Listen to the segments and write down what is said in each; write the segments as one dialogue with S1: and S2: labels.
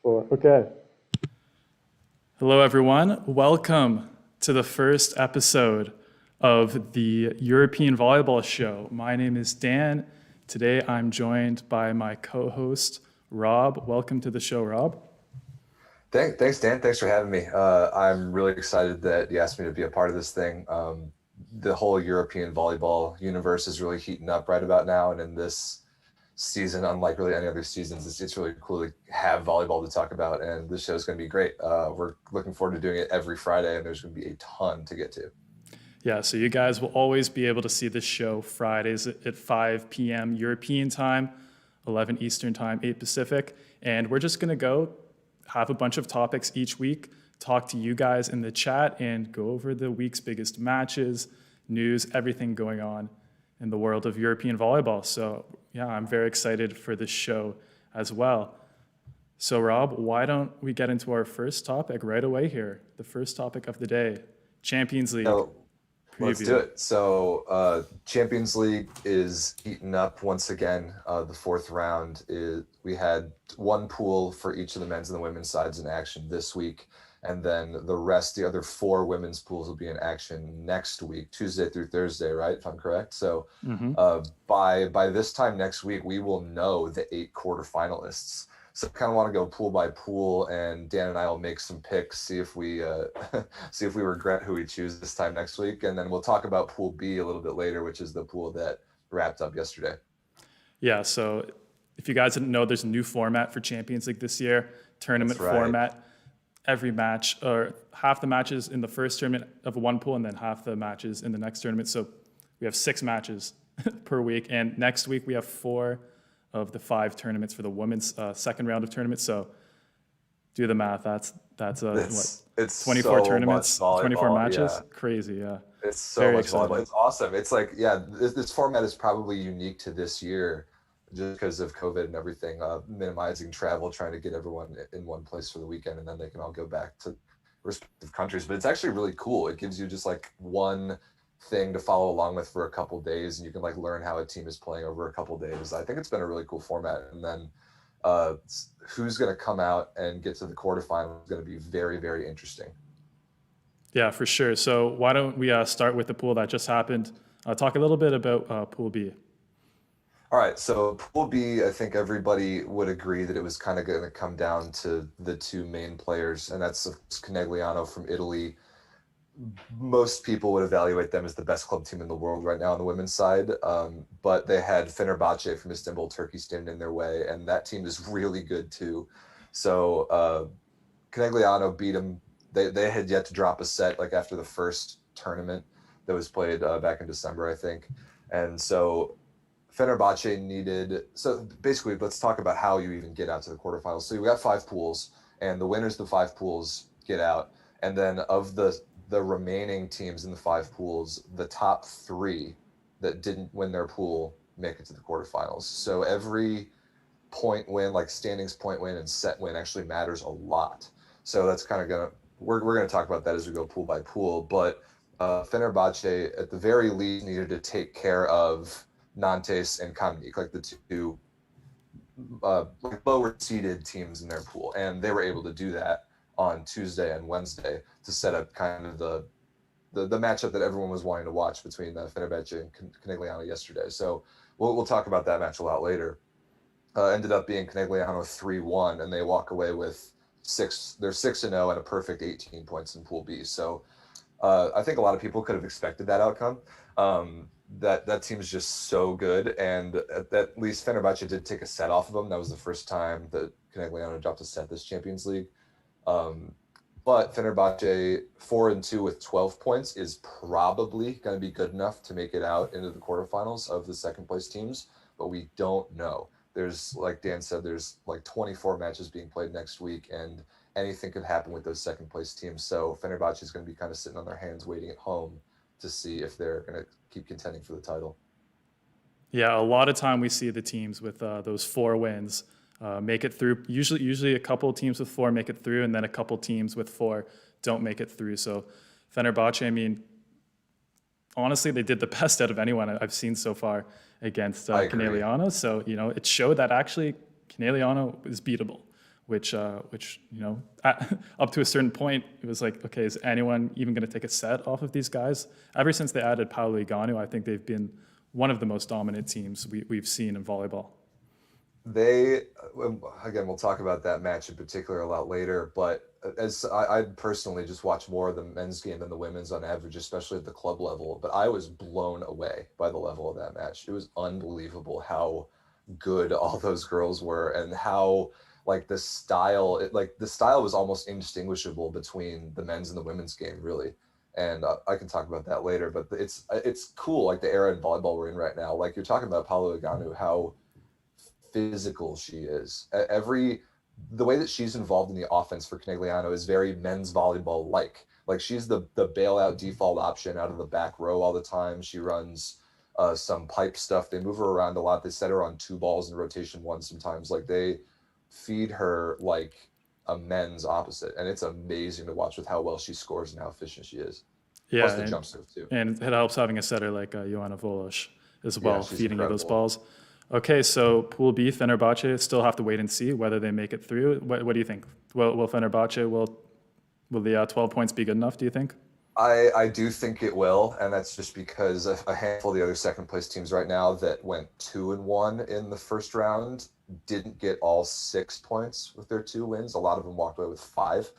S1: Four. Okay.
S2: Hello, everyone. Welcome to the first episode of the European Volleyball Show. My name is Dan. Today I'm joined by my co host, Rob. Welcome to the show, Rob.
S3: Thanks, Dan. Thanks for having me. I'm really excited that you asked me to be a part of this thing. The whole European volleyball universe is really heating up right about now, and in this season, unlike really any other seasons, it's really cool to have volleyball to talk about. And this show is going to be great. We're looking forward to doing it every Friday, and there's going to be a ton to get to.
S2: Yeah, so you guys will always be able to see this show Fridays at 5 p.m. European time, 11 Eastern time, 8 Pacific. And we're just going to go have a bunch of topics each week, talk to you guys in the chat, and go over the week's biggest matches, news, everything going on in the world of European volleyball. So, yeah, I'm very excited for this show as well. So, Rob, why don't we get into our first topic right away here? The first topic of the day, Champions League
S3: So let's do
S2: preview.
S3: it. So Champions League is heating up once again. The fourth round is we had one pool for each of the men's and the women's sides in action this week, and then the other four women's pools will be in action next week, Tuesday through Thursday, right? If I'm correct. So
S2: Hmm.
S3: by this time next week, we will know the 8 quarterfinalists. So I kind of want to go pool by pool, and Dan and I will make some picks, see if we see if we regret who we choose this time next week, and then we'll talk about Pool B a little bit later, which is the pool that wrapped up yesterday.
S2: Yeah, so if you guys didn't know, there's a new format for Champions League this year,
S3: That's
S2: tournament
S3: right.
S2: format. Every match, or half the matches in the first tournament of one pool, and then half the matches in the next tournament. So we have 6 matches per week, and next week we have 4 of the 5 tournaments for the women's second round of tournaments. So do the math. That's what,
S3: It's
S2: 24
S3: so much
S2: tournaments, 24
S3: volleyball.
S2: matches.
S3: Yeah,
S2: Crazy, yeah.
S3: it's so
S2: Very
S3: much volleyball.
S2: exciting.
S3: It's awesome. It's like, yeah, this format is probably unique to this year just because of COVID and everything, minimizing travel, trying to get everyone in one place for the weekend, and then they can all go back to respective countries. But it's actually really cool. It gives you just like one thing to follow along with for a couple days, and you can like learn how a team is playing over a couple days. I think it's been a really cool format. And then uh, who's going to come out and get to the quarterfinal is going to be very, very interesting.
S2: Yeah, for sure. So why don't we start with the pool that just happened? Talk a little bit about Pool B.
S3: All right, so Pool B, I think everybody would agree that it was kind of going to come down to the two main players, and that's Conegliano from Italy. Most people would evaluate them as the best club team in the world right now on the women's side, but they had Fenerbahce from Istanbul, Turkey, standing in their way, and that team is really good too. So Conegliano beat them. They had yet to drop a set like after the first tournament that was played back in December, I think, and so Fenerbahce needed. So basically, let's talk about how you even get out to the quarterfinals. So you got 5 pools, and the winners of the 5 pools get out. And then of the remaining teams in the 5 pools, the top three that didn't win their pool make it to the quarterfinals. So every point win, like standings point win and set win, actually matters a lot. So that's kind of we're gonna talk about that as we go pool by pool. But Fenerbahce, at the very least, needed to take care of Nantes and Kamnik, like the two like lower seeded teams in their pool, and they were able to do that on Tuesday and Wednesday to set up kind of the matchup that everyone was wanting to watch between Fenerbahce and Conegliano yesterday. So we'll talk about that match a lot later. Ended up being Conegliano 3-1, and they walk away with six. They're 6-0 and a perfect 18 points in Pool B. So I think a lot of people could have expected that outcome. That team is just so good, and at least Fenerbahce did take a set off of them. That was the first time that Conegliano dropped a set this Champions League. Um, but Fenerbahce 4-2 with 12 points is probably going to be good enough to make it out into the quarterfinals of the second place teams, but we don't know. There's, like Dan said, there's like 24 matches being played next week, and anything could happen with those second place teams. So Fenerbahce is going to be kind of sitting on their hands waiting at home to see if they're going to keep contending for the title.
S2: Yeah, a lot of time we see the teams with those 4 wins make it through. Usually a couple teams with 4 make it through, and then a couple teams with 4 don't make it through. So Fenerbahce, I mean, honestly, they did the best out of anyone I've seen so far against
S3: I agree.
S2: Conegliano. So, it showed that actually Conegliano is beatable. which up to a certain point, it was like, okay, is anyone even going to take a set off of these guys? Ever since they added Poulter, I think they've been one of the most dominant teams we've seen in volleyball.
S3: They, again, we'll talk about that match in particular a lot later, but as I personally just watch more of the men's game than the women's on average, especially at the club level, but I was blown away by the level of that match. It was unbelievable how good all those girls were, and how the style was almost indistinguishable between the men's and the women's game, really. And I can talk about that later, but it's cool, like the era in volleyball we're in right now. Like you're talking about Poulter, how physical she is. The way that she's involved in the offense for Conegliano is very men's volleyball like she's the bailout default option out of the back row all the time. She runs some pipe stuff. They move her around a lot. They set her on 2 balls in rotation 1 sometimes. Like they feed her like a men's opposite, and it's amazing to watch with how well she scores and how efficient she is.
S2: Yeah,
S3: plus the jump serve too.
S2: And it helps having a setter like Joanna Volosh as well, feeding you those balls. Okay, so Pool B, Fenerbahce, still have to wait and see whether they make it through. What do you think? Will Fenerbahce, will the 12 points be good enough, do you think?
S3: I do think it will, and that's just because a handful of the other second place teams right now that went 2-1 in the first round didn't get all 6 points with their 2 wins. A lot of them walked away with 5.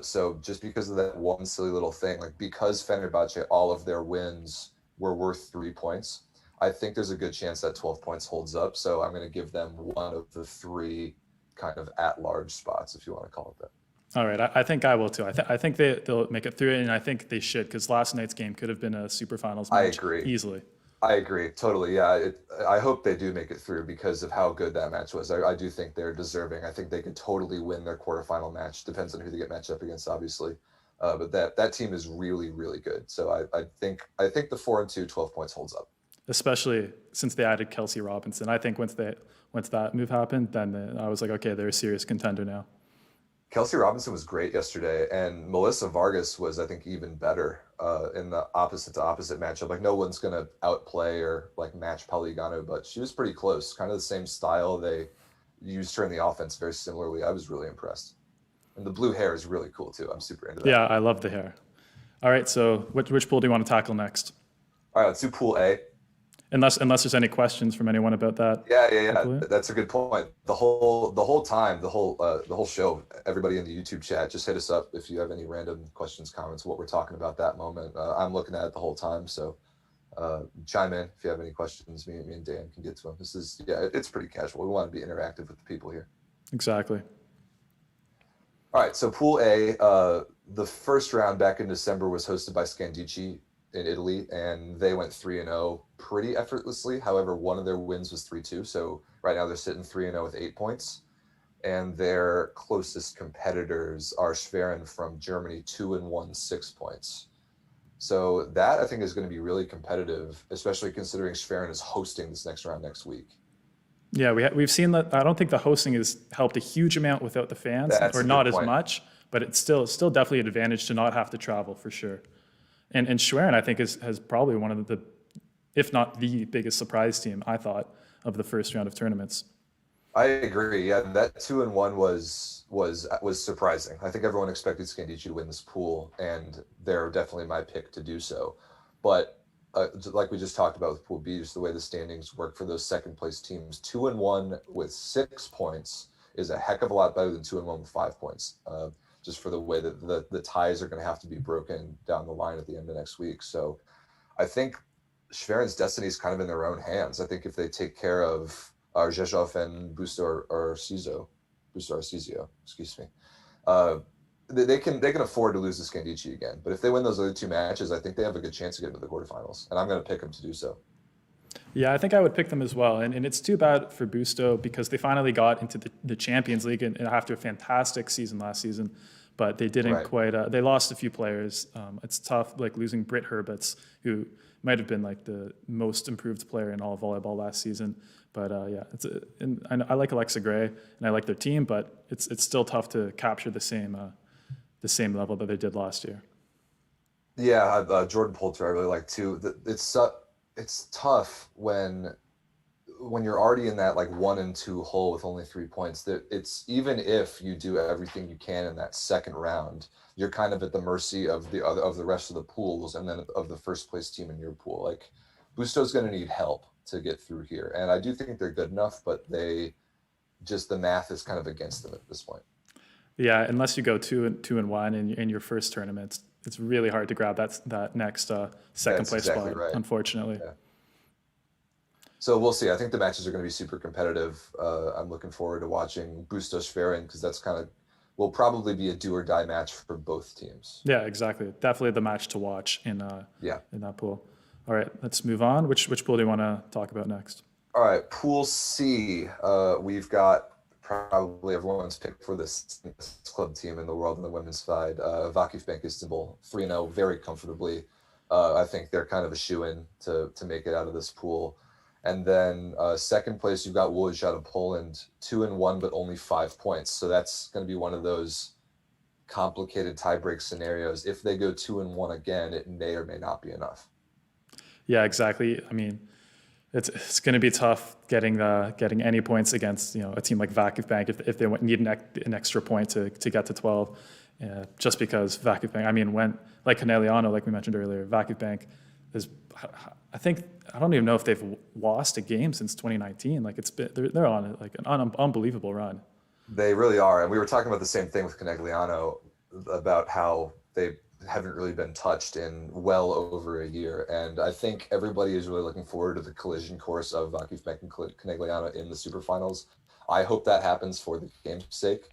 S3: So just because of that one silly little thing, like because Fenerbahce, all of their wins were worth 3 points, I think there's a good chance that 12 points holds up. So I'm going to give them one of the 3 kind of at-large spots, if you want to call it that.
S2: All right, I think I will too. I think they'll make it through, and I think they should, because last night's game could have been a super finals match.
S3: I agree.
S2: Easily.
S3: I agree, totally. Yeah, I hope they do make it through because of how good that match was. I do think they're deserving. I think they could totally win their quarterfinal match. Depends on who they get matched up against, obviously. But that team is really, really good. So I think the 4-2, 12 points holds up. Especially
S2: since they added Kelsey Robinson. I think once that move happened, then I was like, okay, they're a serious contender now.
S3: Kelsey Robinson was great yesterday, and Melissa Vargas was, I think, even better in the opposite-to-opposite matchup. Like, no one's going to outplay or, match Poulter, but she was pretty close. Kind of the same style. They used her in the offense very similarly. I was really impressed. And the blue hair is really cool, too. I'm super into that.
S2: Yeah, I love the hair. All right, so which pool do you want to tackle next?
S3: All right, let's do Pool A.
S2: Unless there's any questions from anyone about that.
S3: Yeah. That's a good point. The whole show, everybody in the YouTube chat, just hit us up if you have any random questions, comments, what we're talking about that moment. I'm looking at it the whole time, so chime in if you have any questions. Me and Dan can get to them. It's pretty casual. We want to be interactive with the people here.
S2: Exactly.
S3: All right, so Pool A, the first round back in December was hosted by Scandicci in Italy, and they went 3-0 pretty effortlessly. However, one of their wins was 3-2. So right now they're sitting 3-0 with 8 points. And their closest competitors are Schwerin from Germany, 2-1, 6 points. So that I think is going to be really competitive, especially considering Schwerin is hosting this next round next week.
S2: Yeah, we've seen that. I don't think the hosting has helped a huge amount without the fans, or not as much, but it's still definitely an advantage to not have to travel for sure. And Schwerin, I think, has probably one of the, if not the biggest surprise team, I thought, of the first round of tournaments.
S3: I agree. Yeah, that 2-1 was surprising. I think everyone expected Scandicci to win this pool, and they're definitely my pick to do so. But like we just talked about with Pool B, just the way the standings work for those second place teams, 2-1 with 6 points is a heck of a lot better than 2-1 with 5 points. Just for the way that the ties are going to have to be broken down the line at the end of next week. So I think Schwerin's destiny is kind of in their own hands. I think if they take care of Zhezhov and Busto Arcizio, excuse me, they can afford to lose to Scandicci again. But if they win those other 2 matches, I think they have a good chance to get into the quarterfinals. And I'm going to pick them to do so.
S2: Yeah, I think I would pick them as well. And it's too bad for Busto because they finally got into the Champions League and after a fantastic season last season, but they didn't quite, they lost a few players. It's tough, like losing Britt Herbets, who might have been like the most improved player in all of volleyball last season. But I like Alexa Gray and I like their team, but it's still tough to capture the same level that they did last year.
S3: Yeah, Jordan Poulter I really like too. It's tough when when you're already in that like 1 and 2 hole with only 3 points, that it's even if you do everything you can in that second round, you're kind of at the mercy of the rest of the pools and then of the first place team in your pool. Like Busto's going to need help to get through here, and I do think they're good enough, but the math is kind of against them at this point.
S2: Yeah, unless you go 2-1 in your first tournament, it's really hard to grab that next second place
S3: exactly
S2: spot,
S3: right.
S2: unfortunately.
S3: Yeah. So we'll see. I think the matches are going to be super competitive. I'm looking forward to watching Bustos Schwerin because that's will probably be a do or die match for both teams.
S2: Yeah, exactly. Definitely the match to watch in that pool. All right, let's move on. Which pool do you want to talk about next?
S3: All right, Pool C. We've got probably everyone's pick for this club team in the world on the women's side. Vakifbank Istanbul, 3-0 very comfortably. I think they're kind of a shoo-in to make it out of this pool. And then second place, you've got Łódź out of Poland, 2-1, but only 5 points. So that's going to be one of those complicated tiebreak scenarios. If they go 2-1 again, it may or may not be enough.
S2: Yeah, exactly. I mean, it's going to be tough getting any points against a team like Vakifbank if they need an extra point to get to 12. Just because Vakifbank, I mean, when like Conegliano, like we mentioned earlier, Vakifbank is. I don't even know if they've lost a game since 2019. Like they're on like an unbelievable run.
S3: They really are, and we were talking about the same thing with Conegliano about how they haven't really been touched in well over a year. And I think everybody is really looking forward to the collision course of Vakifbank and Conegliano in the superfinals. I hope that happens for the game's sake.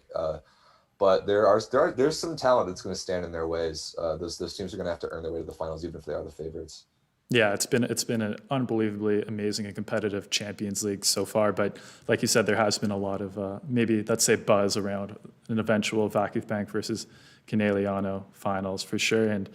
S3: But there's some talent that's going to stand in their ways. Those teams are going to have to earn their way to the finals, even if they are the favorites.
S2: Yeah, it's been an unbelievably amazing and competitive Champions League so far. But like you said, there has been a lot of maybe let's say buzz around an eventual Vakifbank versus Conegliano finals for sure. And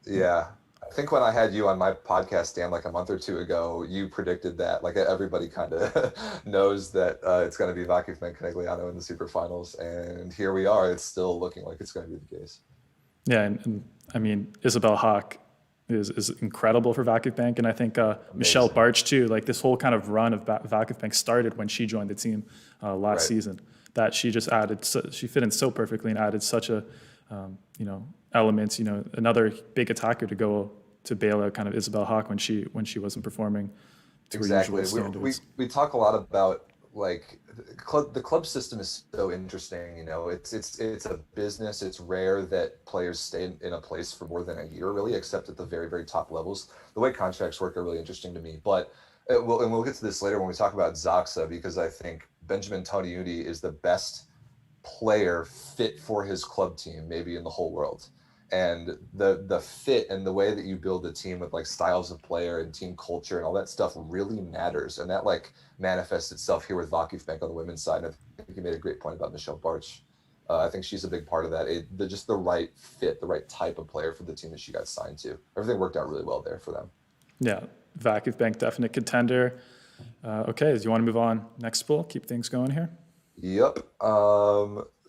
S3: yeah, I think when I had you on my podcast, Dan, like a month or two ago, you predicted that. Like everybody kind of knows that it's going to be Vakifbank Conegliano in the superfinals, and here we are. It's still looking like it's going to be the case.
S2: Yeah, and I mean Isabel Haak is incredible for Vakifbank, and I think Michelle Bartsch too. Like this whole kind of run of Vakifbank started when she joined the team last season. That she just added, she fit in so perfectly and added such a elements. Another big attacker to go to bail out kind of Isabel Haak when she wasn't performing to her usual standards.
S3: We talk a lot about like the club system is so interesting. It's a business. It's rare that players stay in a place for more than a year, really, except at the very, very top levels. The way contracts work are really interesting to me. But we'll get to this later when we talk about Zaksa, because I think Benjamin Toniuni is the best player fit for his club team, maybe in the whole world. And the fit and the way that you build a team with like styles of player and team culture and all that stuff really matters. And that like manifests itself here with Vakifbank on the women's side. And I think you made a great point about Michelle Bartsch. I think she's a big part of that. Just the right fit, the right type of player for the team that she got signed to. Everything worked out really well there for them.
S2: Yeah, Vakifbank definite contender. Okay, do you want to move on next pool? Keep things going here.
S3: Yep.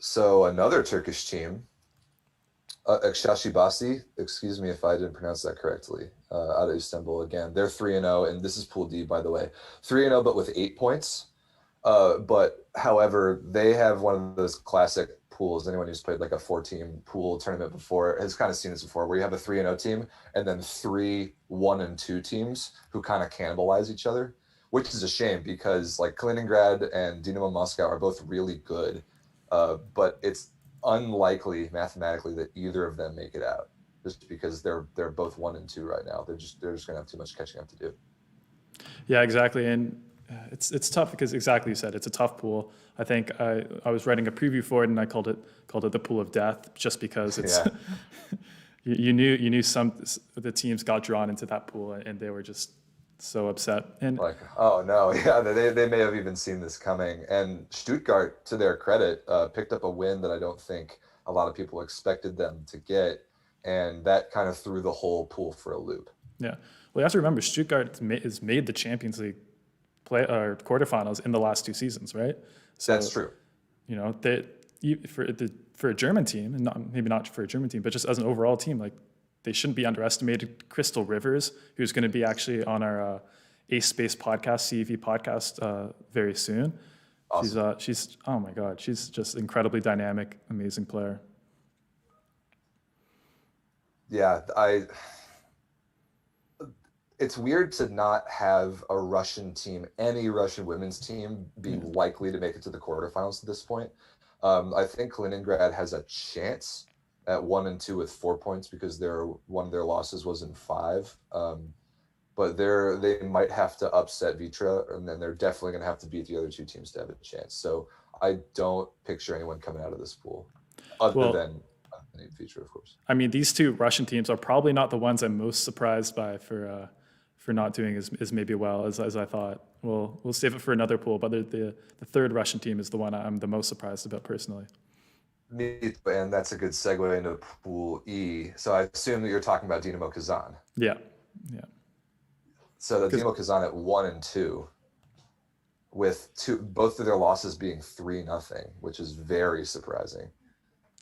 S3: So another Turkish team. Ekşehirspor, excuse me if I didn't pronounce that correctly, out of Istanbul again. They're 3-0, and this is Pool D, by the way. 3-0, but with 8 points. But however, they have one of those classic pools. Anyone who's played like a 4-team pool tournament before has kind of seen this before, where you have a 3-0 team and then 3 1-2 teams who kind of cannibalize each other, which is a shame because like Kaliningrad and Dinamo Moscow are both really good, but it's unlikely mathematically that either of them make it out, just because they're both 1 and 2 right now. They're just gonna have too much catching up to do.
S2: Yeah, exactly, and it's tough because exactly you said it's a tough pool. I think I was writing a preview for it and I called it the pool of death, just because it's you knew the teams got drawn into that pool and they were just so upset. And
S3: like, oh no, yeah, they may have even seen this coming. And Stuttgart, to their credit, picked up a win that I don't think a lot of people expected them to get, and that kind of threw the whole pool for a loop.
S2: Yeah, well, you have to remember Stuttgart has made the Champions League quarterfinals in the last 2 seasons, right? So,
S3: that's true.
S2: For a German team, and maybe not for a German team, but just as an overall team, like, they shouldn't be underestimated. Crystal Rivers, who's going to be actually on our Ace Space podcast, CEV podcast, very soon.
S3: Awesome.
S2: She's oh my God, she's just incredibly dynamic, amazing player.
S3: Yeah, it's weird to not have a Russian team, any Russian women's team, be likely to make it to the quarterfinals at this point. I think Kaliningrad has a chance at 1-2 with 4 points because one of their losses was in 5. But they might have to upset Vitra, and then they're definitely going to have to beat the other 2 teams to have a chance. So I don't picture anyone coming out of this pool, other than Vitra, of course.
S2: I mean, these 2 Russian teams are probably not the ones I'm most surprised by for not doing as maybe well as I thought. We'll save it for another pool, but the third Russian team is the one I'm the most surprised about personally.
S3: And that's a good segue into Pool E. So I assume that you're talking about Dinamo Kazan.
S2: Yeah.
S3: So the Dinamo Kazan at 1-2, with both of their losses being 3-0, which is very surprising.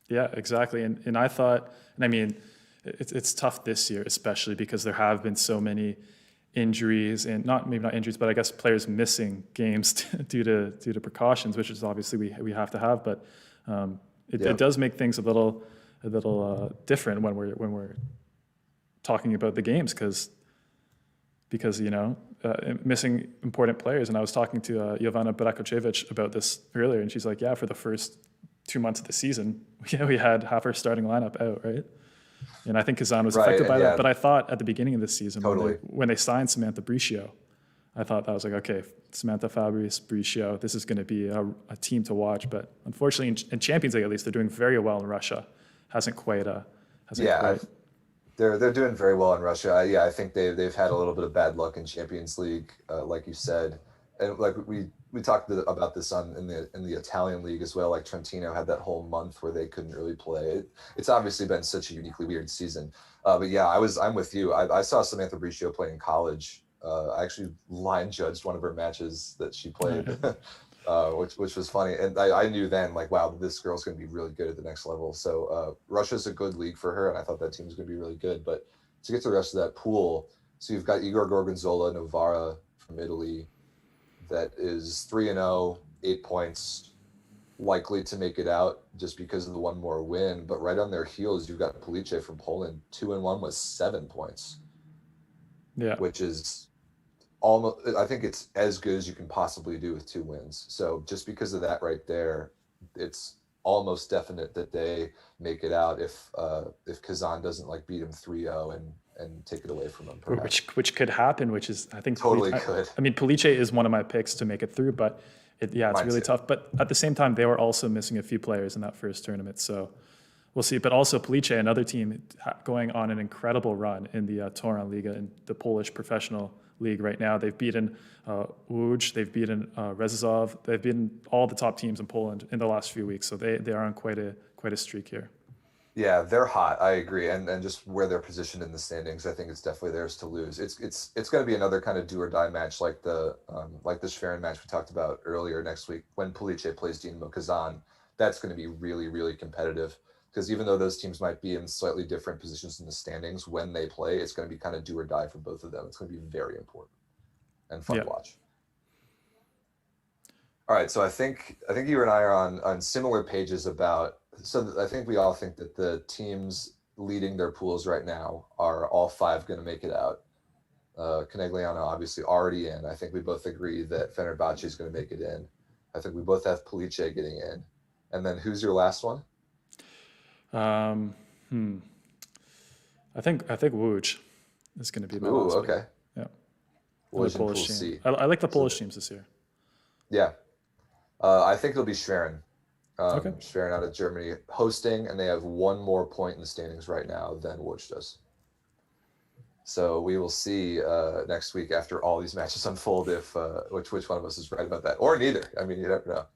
S2: Yeah, exactly. And I thought, and I mean, it's tough this year, especially because there have been so many injuries, and maybe not injuries, but I guess players missing games due to precautions, which is obviously we have to have. But it does make things a little different when we're talking about the games because missing important players. And I was talking to Jovana Brakočević about this earlier, and she's like, yeah, for the first 2 months of the season, we had half our starting lineup out, right? And I think Kazan was affected by that. But I thought at the beginning of this season, when they signed Samantha Bricio, I thought that was like, okay, Samantha, Fabrice, Bricio, this is going to be a team to watch. But unfortunately, in Champions League at least, they're doing very well in Russia.
S3: They're doing very well in Russia. I think they've had a little bit of bad luck in Champions League, like you said, and like we talked about this in the Italian league as well. Like Trentino had that whole month where they couldn't really play. It's obviously been such a uniquely weird season. But yeah, I'm with you. I saw Samantha Bricio play in college. I actually line judged one of her matches that she played, which was funny. And I knew then, like, wow, this girl's going to be really good at the next level. So Russia's a good league for her, and I thought that team was going to be really good. But to get to the rest of that pool, so you've got Igor Gorgonzola, Novara from Italy, that is 3-0, 8 points, likely to make it out just because of the one more win. But right on their heels, you've got Poulter from Poland, 2-1 with 7 points. Yeah, which is almost, I think it's as good as you can possibly do with 2 wins. So just because of that right there, it's almost definite that they make it out if Kazan doesn't beat them 3-0 and take it away from them.
S2: Which could happen, which is, I think
S3: totally could.
S2: I mean, Poulter is one of my picks to make it through, but it's really tough. But at the same time, they were also missing a few players in that first tournament, so we'll see. But also Poulter, another team going on an incredible run in the Toruń Liga, in the Polish professional league right now. They've beaten Łódź, they've beaten Rzeszów, they've beaten all the top teams in Poland in the last few weeks. So they are on quite a streak here. Yeah, they're hot. I agree, and just where they're positioned in the standings, I think it's definitely theirs to lose. It's going to be another kind of do or die match, like the Schwerin match we talked about earlier next week when Poulter plays Dinamo Kazan. That's going to be really, really competitive, because even though those teams might be in slightly different positions in the standings, when they play, it's going to be kind of do or die for both of them. It's going to be very important and fun to watch. All right, so I think you and I are on similar pages about. So I think we all think that the teams leading their pools right now are all 5 going to make it out. Conegliano obviously already in. I think we both agree that Fenerbahce is going to make it in. I think we both have Poulter getting in. And then who's your last one? I think Łódź is going to be my last one. Okay. Yeah. The Polish team. I like the Polish teams this year. Yeah. I think it'll be Schwerin. Schwerin out of Germany hosting, and they have 1 more point in the standings right now than Łódź does. So we will see next week after all these matches unfold if which one of us is right about that, or neither. I mean, you never know.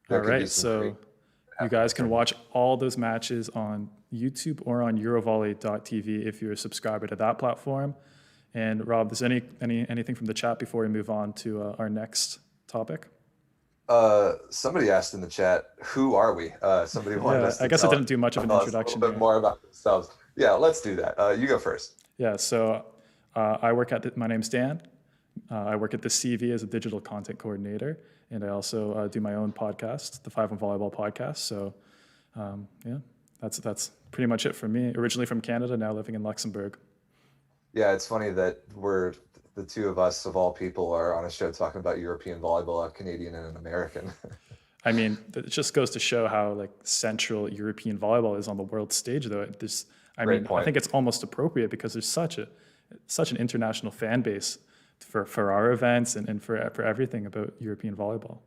S2: All right, so you guys can watch all those matches on YouTube or on Eurovolley.tv if you're a subscriber to that platform. And Rob, is anything from the chat before we move on to our next topic? Somebody asked in the chat, who are we? Somebody wanted us to I guess I didn't do much of an introduction. A little bit more about themselves. Yeah, let's do that. You go first. Yeah, so my name's Dan. I work at the CV as a digital content coordinator, and I also do my own podcast, the 5 on Volleyball podcast. So, yeah, that's pretty much it for me. Originally from Canada, now living in Luxembourg.
S3: Yeah, it's funny that we're the two of us of all people are on a show talking about European volleyball, a Canadian and an American.
S2: I mean, it just goes to show how like central European volleyball is on the world stage, though.
S3: Great
S2: I
S3: point.
S2: think it's almost appropriate because there's such an international fan base for our events and for everything about European volleyball.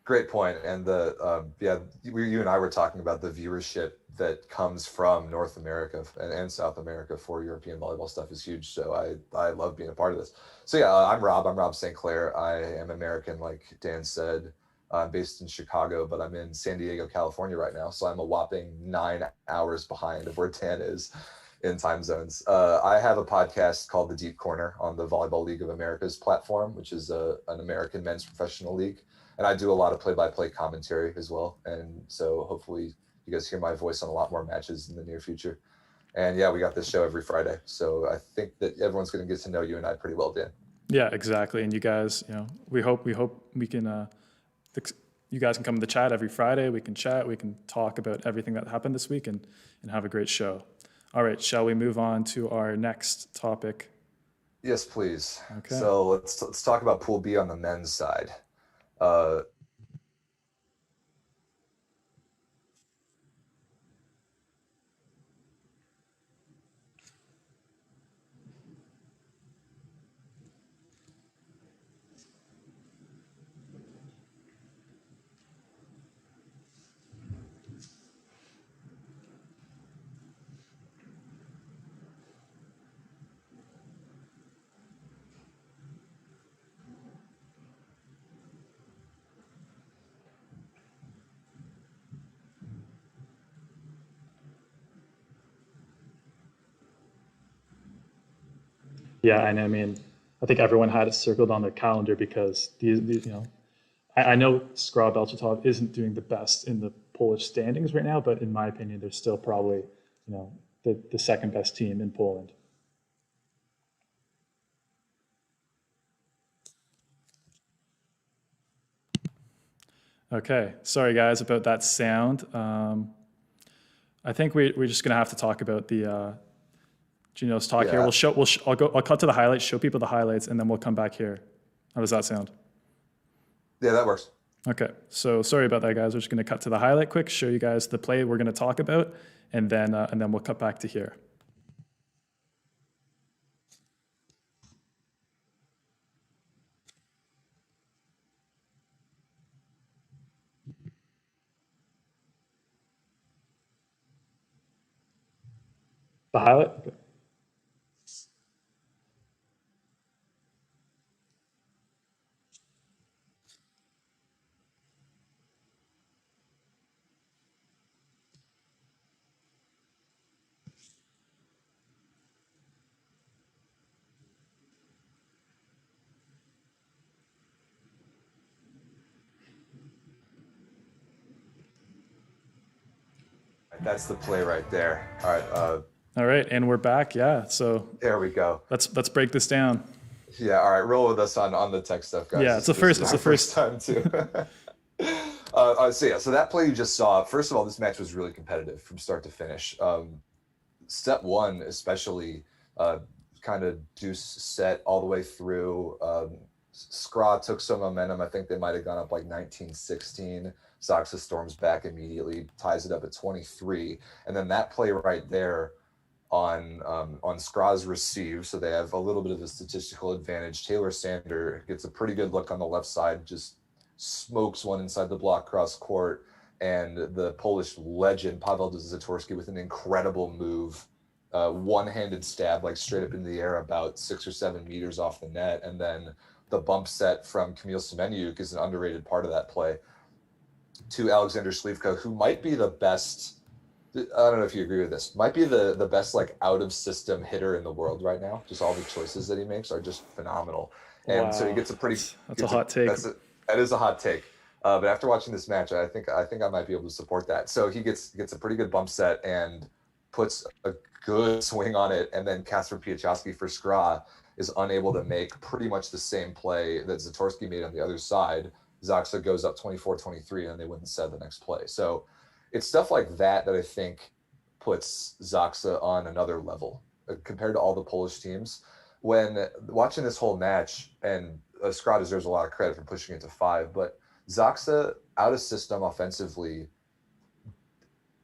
S3: Great point. And you and I were talking about the viewership that comes from North America and South America for European volleyball stuff is huge. So I love being a part of this. So yeah, I'm Rob St. Clair. I am American, like Dan said. I'm based in Chicago, but I'm in San Diego, California right now. So I'm a whopping 9 hours behind of where Dan is in time zones. I have a podcast called The Deep Corner on the Volleyball League of America's platform, which is an American men's professional league. And I do a lot of play-by-play commentary as well. And so hopefully you guys hear my voice on a lot more matches in the near future. And yeah, we got this show every Friday. So I think that everyone's going to get to know you and I pretty well, Dan.
S2: Yeah, exactly. And you guys, we hope we can. You guys can come to the chat every Friday. We can chat. We can talk about everything that happened this week and have a great show. All right, shall we move on to our next topic?
S3: Yes, please.
S2: Okay.
S3: So let's talk about Pool B on the men's side.
S2: Yeah, and I mean, I think everyone had it circled on their calendar because I know Skra Belchatov isn't doing the best in the Polish standings right now, but in my opinion, they're still probably the second best team in Poland. Okay, sorry guys about that sound. I think we're just gonna have to talk about the Gino's talk here. I'll cut to the highlights, show people the highlights, and then we'll come back here. How does that sound?
S3: Yeah, that works.
S2: Okay, so sorry about that, guys. We're just gonna cut to the highlight quick, show you guys the play we're gonna talk about, and then we'll cut back to here. The highlight? Okay.
S3: That's the play right there. All right.
S2: All right, and we're back. Yeah, so
S3: There we go.
S2: let's break this down.
S3: Yeah. All right. Roll with us on the tech stuff, guys.
S2: Yeah, it's the first
S3: time too. So that play you just saw, first of all, this match was really competitive from start to finish. Step one, especially, kind of deuce set all the way through. Skra took some momentum. I think they might have gone up like 19-16. Zaksa storms back immediately, ties it up at 23. And then that play right there on Skra's receive, so they have a little bit of a statistical advantage. Taylor Sander gets a pretty good look on the left side, just smokes one inside the block cross court, and the Polish legend Paweł Zatorski with an incredible move, one-handed stab like straight up in the air about 6 or 7 meters off the net, and then the bump set from Kamil Semeniuk is an underrated part of that play to Alexander Slivka, who might be the best. I don't know if you agree with this. Might be the best like out of system hitter in the world right now. Just all the choices that he makes are just phenomenal. And so he gets a pretty.
S2: That's a hot take.
S3: That is a hot take. But after watching this match, I think I might be able to support that. So he gets a pretty good bump set and puts a good swing on it, and then Kasper Piachowski for Skra is unable to make pretty much the same play that Zatorsky made on the other side. Zaksa goes up 24-23 and they win the set the next play. So it's stuff like that I think puts Zaksa on another level compared to all the Polish teams. When watching this whole match, and Skra deserves a lot of credit for pushing it to 5, but Zaksa out of system offensively,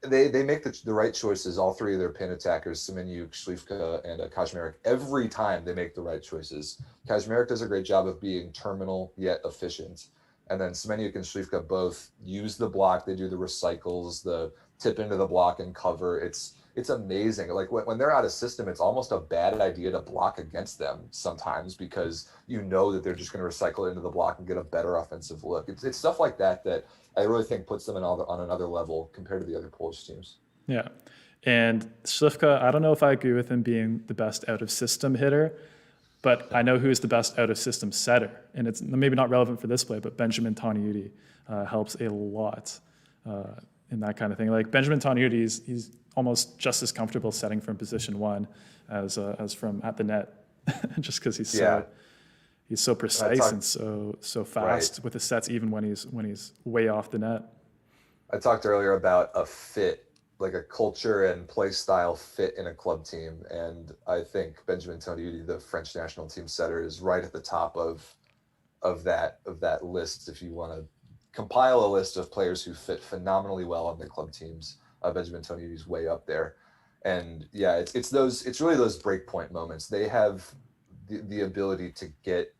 S3: they make the right choices. All three of their pin attackers, Semeniuk, Śliwka, and Kaczmarek, every time they make the right choices. Kaczmarek does a great job of being terminal yet efficient. And then Semeniuk and Śliwka both use the block. They do the recycles, the tip into the block and cover. It's amazing. Like when they're out of system, it's almost a bad idea to block against them sometimes because you know that they're just going to recycle into the block and get a better offensive look. It's stuff like that I really think puts them on another level compared to the other Polish teams.
S2: Yeah. And Śliwka, I don't know if I agree with him being the best out-of-system hitter, but I know who's the best out-of-system setter. And it's maybe not relevant for this play, but Benjamin Taniuti helps a lot in that kind of thing. Like Benjamin Taniuti, he's almost just as comfortable setting from position 1 as from at the net, just because he's so precise and so fast with the sets, even when he's way off the net.
S3: I talked earlier about a fit, like a culture and play style fit in a club team, and I think Benjamin Taniuti, the French national team setter, is right at the top of that list. If you want to compile a list of players who fit phenomenally well on the club teams, Benjamin Taniuti is way up there. And yeah, it's really those breakpoint moments. They have the ability to get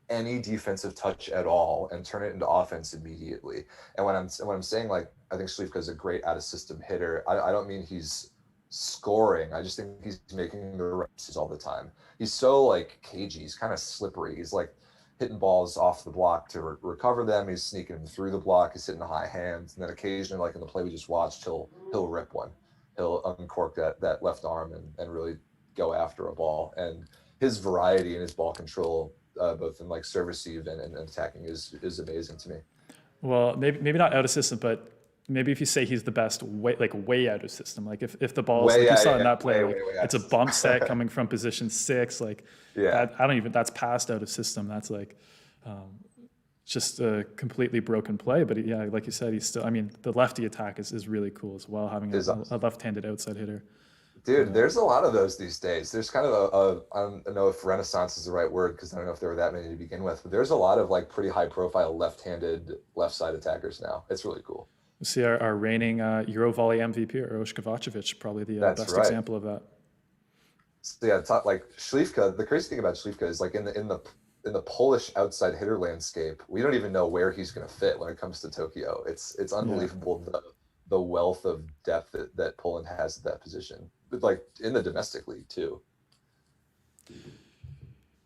S3: any defensive touch at all and turn it into offense immediately. And when I'm saying, like, I think Śliwka is a great out of system hitter, I don't mean he's scoring. I just think he's making the right decisions all the time. He's so like cagey. He's kind of slippery. He's like hitting balls off the block to recover them. He's sneaking them through the block. He's hitting the high hands. And then occasionally, like in the play we just watched, he'll rip one. He'll uncork that left arm and really go after a ball. And his variety and his ball control, both in like serve receive and attacking, is amazing to me.
S2: Well, maybe not out of system, but maybe if you say he's the best way out of system, like if the ball's like you saw in that play, it's a bump set coming from position 6, like that's past out of system. That's like just a completely broken play. But yeah, like you said, he's still. I mean, the lefty attack is really cool as well, having a left-handed outside hitter.
S3: Dude, there's a lot of those these days. There's kind of I don't know if renaissance is the right word because I don't know if there were that many to begin with, but there's a lot of like pretty high-profile left-handed left side attackers now. It's really cool.
S2: We see our reigning Euro Volley MVP, Uroš Kovačević, probably the best example of that.
S3: So yeah, like Śliwka. The crazy thing about Śliwka is like in the Polish outside hitter landscape, we don't even know where he's going to fit when it comes to Tokyo. It's unbelievable the wealth of depth that Poland has at that position, like in the domestic league too.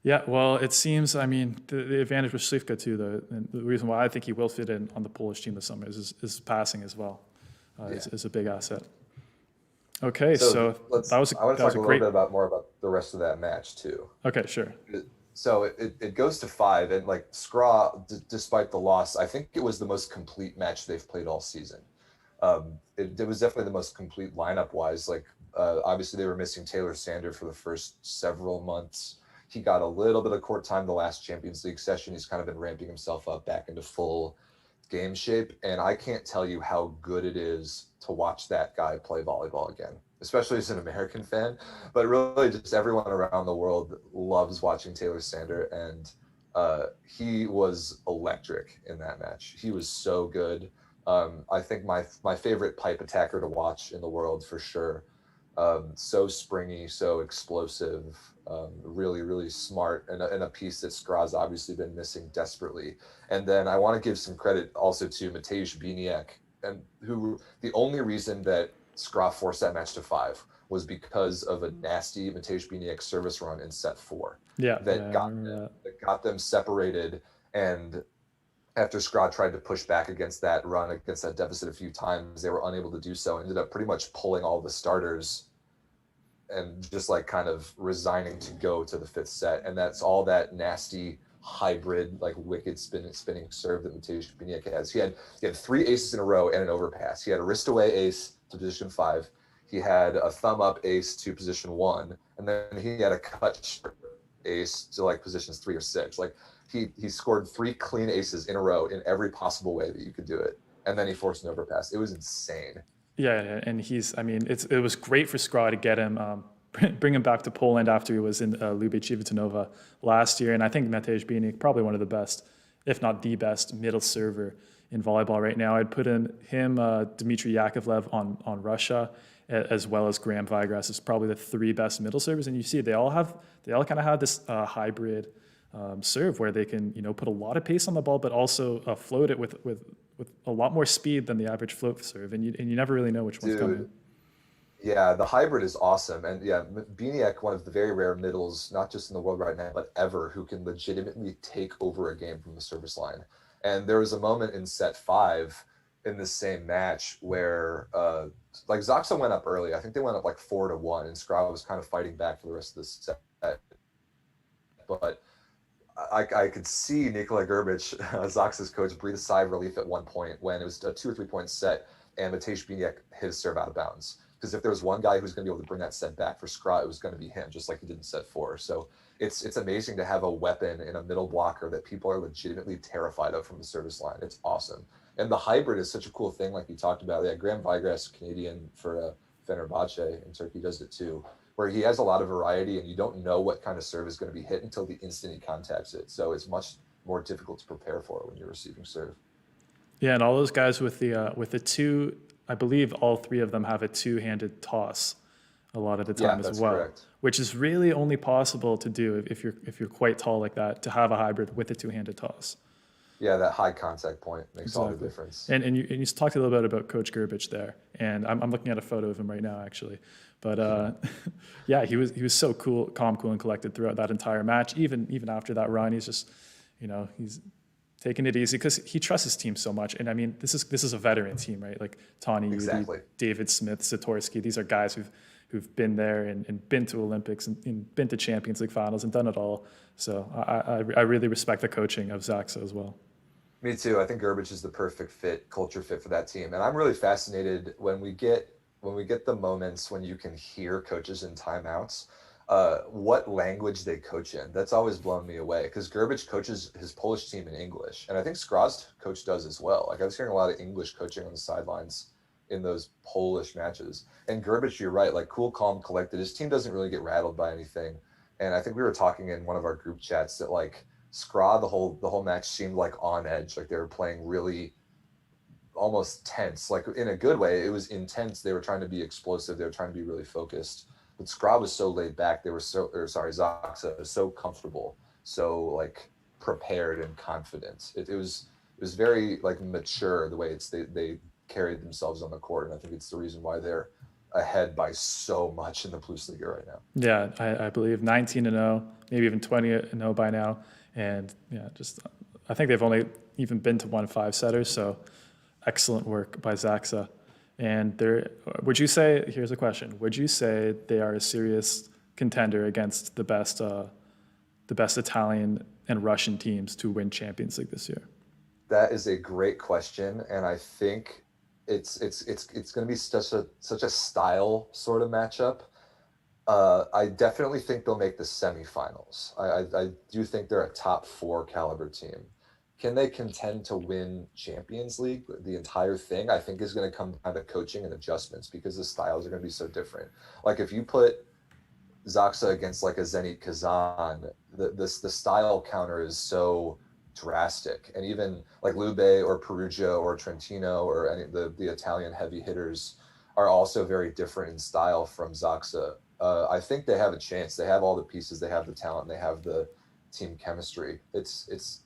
S2: Yeah, well, it seems, I mean, the advantage with Śliwka too, the reason why I think he will fit in on the Polish team this summer is passing as well. Is a big asset. Okay, so that was
S3: I want to talk a little bit more about the rest of that match too.
S2: Okay, sure.
S3: So it goes to 5, and like Skra, despite the loss, I think it was the most complete match they've played all season. It was definitely the most complete lineup-wise. Like obviously they were missing Taylor Sander for the first several months. He got a little bit of court time the last Champions League session. He's kind of been ramping himself up back into full game shape, and I can't tell you how good it is to watch that guy play volleyball again, especially as an American fan, but really just everyone around the world loves watching Taylor Sander, and he was electric in that match. He was so good. I think my favorite pipe attacker to watch in the world for sure. So springy, so explosive, really, really smart, and a piece that Skra's obviously been missing desperately. And then I want to give some credit also to Mateusz Biniak, and who the only reason that Skra forced that match to 5 was because of a nasty Mateusz Biniak service run in set 4. That got them separated, and after Skra tried to push back against that run, against that deficit a few times, they were unable to do so and ended up pretty much pulling all the starters and just like kind of resigning to go to the 5th set. And that's all that nasty hybrid, like wicked spinning serve that Mateusz Biniak has. He had 3 aces in a row and an overpass. He had a wrist away ace to position 5. He had a thumb up ace to position 1. And then he had a cut ace to like positions 3 or 6. Like he scored 3 clean aces in a row in every possible way that you could do it, and then he forced an overpass. It was insane.
S2: Yeah, and I mean, it was great for Skra to get him, bring him back to Poland after he was in Lubej last year. And I think Matej Bienik, probably one of the best, if not the best, middle server in volleyball right now. I'd put in him, Dmitry Yakovlev on Russia, as well as Graham Vigras is probably the 3 best middle servers. And you see, they all kind of have this hybrid serve where they can, put a lot of pace on the ball, but also float it with a lot more speed than the average float serve, and you never really know which one's coming.
S3: Yeah, the hybrid is awesome, and yeah, Biniak, one of the very rare middles, not just in the world right now, but ever, who can legitimately take over a game from the service line. And there was a moment in set 5 in the same match where like Zaksa went up early. I think they went up like 4-1, and Skra was kind of fighting back for the rest of the set, but I could see Nikola Grbic, Zaksa's coach, breathe a sigh of relief at one point when it was a 2 or 3 point set and Matej Biniak hit his serve out of bounds. Because if there was one guy who's going to be able to bring that set back for Skra, it was going to be him, just like he did in set 4. So it's amazing to have a weapon in a middle blocker that people are legitimately terrified of from the service line. It's awesome. And the hybrid is such a cool thing, like we talked about. Yeah, Graham Vigras, Canadian for Fenerbahce in Turkey, does it too, where he has a lot of variety and you don't know what kind of serve is going to be hit until the instant he contacts it. So it's much more difficult to prepare for when you're receiving serve.
S2: Yeah, and all those guys with the 2, I believe all 3 of them have a 2-handed toss a lot of the time as well,
S3: correct.
S2: Which is really only possible to do if you're quite tall like that, to have a hybrid with a 2-handed toss.
S3: Yeah, that high contact point makes all the difference.
S2: And you talked a little bit about Coach Grbic there, and I'm looking at a photo of him right now actually. But yeah, he was so cool, calm, cool, and collected throughout that entire match. Even after that run, he's just, he's taking it easy because he trusts his team so much. And I mean, this is a veteran team, right? Like Tawny,
S3: exactly.
S2: David Smith, Satorsky. These are guys who've been there and been to Olympics and been to Champions League finals and done it all. So I really respect the coaching of Zaksa as well.
S3: Me too. I think Grbic is the perfect culture fit for that team. And I'm really fascinated when we get the moments when you can hear coaches in timeouts, what language they coach in. That's always blown me away because Grbic coaches his Polish team in English. And I think Skra's coach does as well. Like I was hearing a lot of English coaching on the sidelines in those Polish matches. And Grbic, you're right, like cool, calm, collected. His team doesn't really get rattled by anything. And I think we were talking in one of our group chats that like Skra, the whole match seemed like on edge, like they were playing really almost tense, like in a good way. It was intense. They were trying to be explosive. They were trying to be really focused. But Skra was so laid back. Zaksa was so comfortable, so like prepared and confident. It was very like mature the way they carried themselves on the court, and I think it's the reason why they're ahead by so much in the Bundesliga right now.
S2: Yeah, I believe 19-0, maybe even 20-0 by now. And yeah, I think they've only even been to 1 5-setter, so excellent work by Zaksa. And would you say, here's a question, would you say they are a serious contender against the best Italian and Russian teams to win Champions League this year?
S3: That is a great question, and I think it's going to be such a style sort of matchup. I definitely think they'll make the semifinals. I do think they're a top 4 caliber team. Can they contend to win Champions League? The entire thing, I think, is going to come down to coaching and adjustments because the styles are going to be so different. Like if you put Zaksa against like a Zenit Kazan, the style counter is so drastic. And even like Lube or Perugia or Trentino or any the Italian heavy hitters are also very different in style from Zaksa. I think they have a chance. They have all the pieces. They have the talent. They have the team chemistry. It's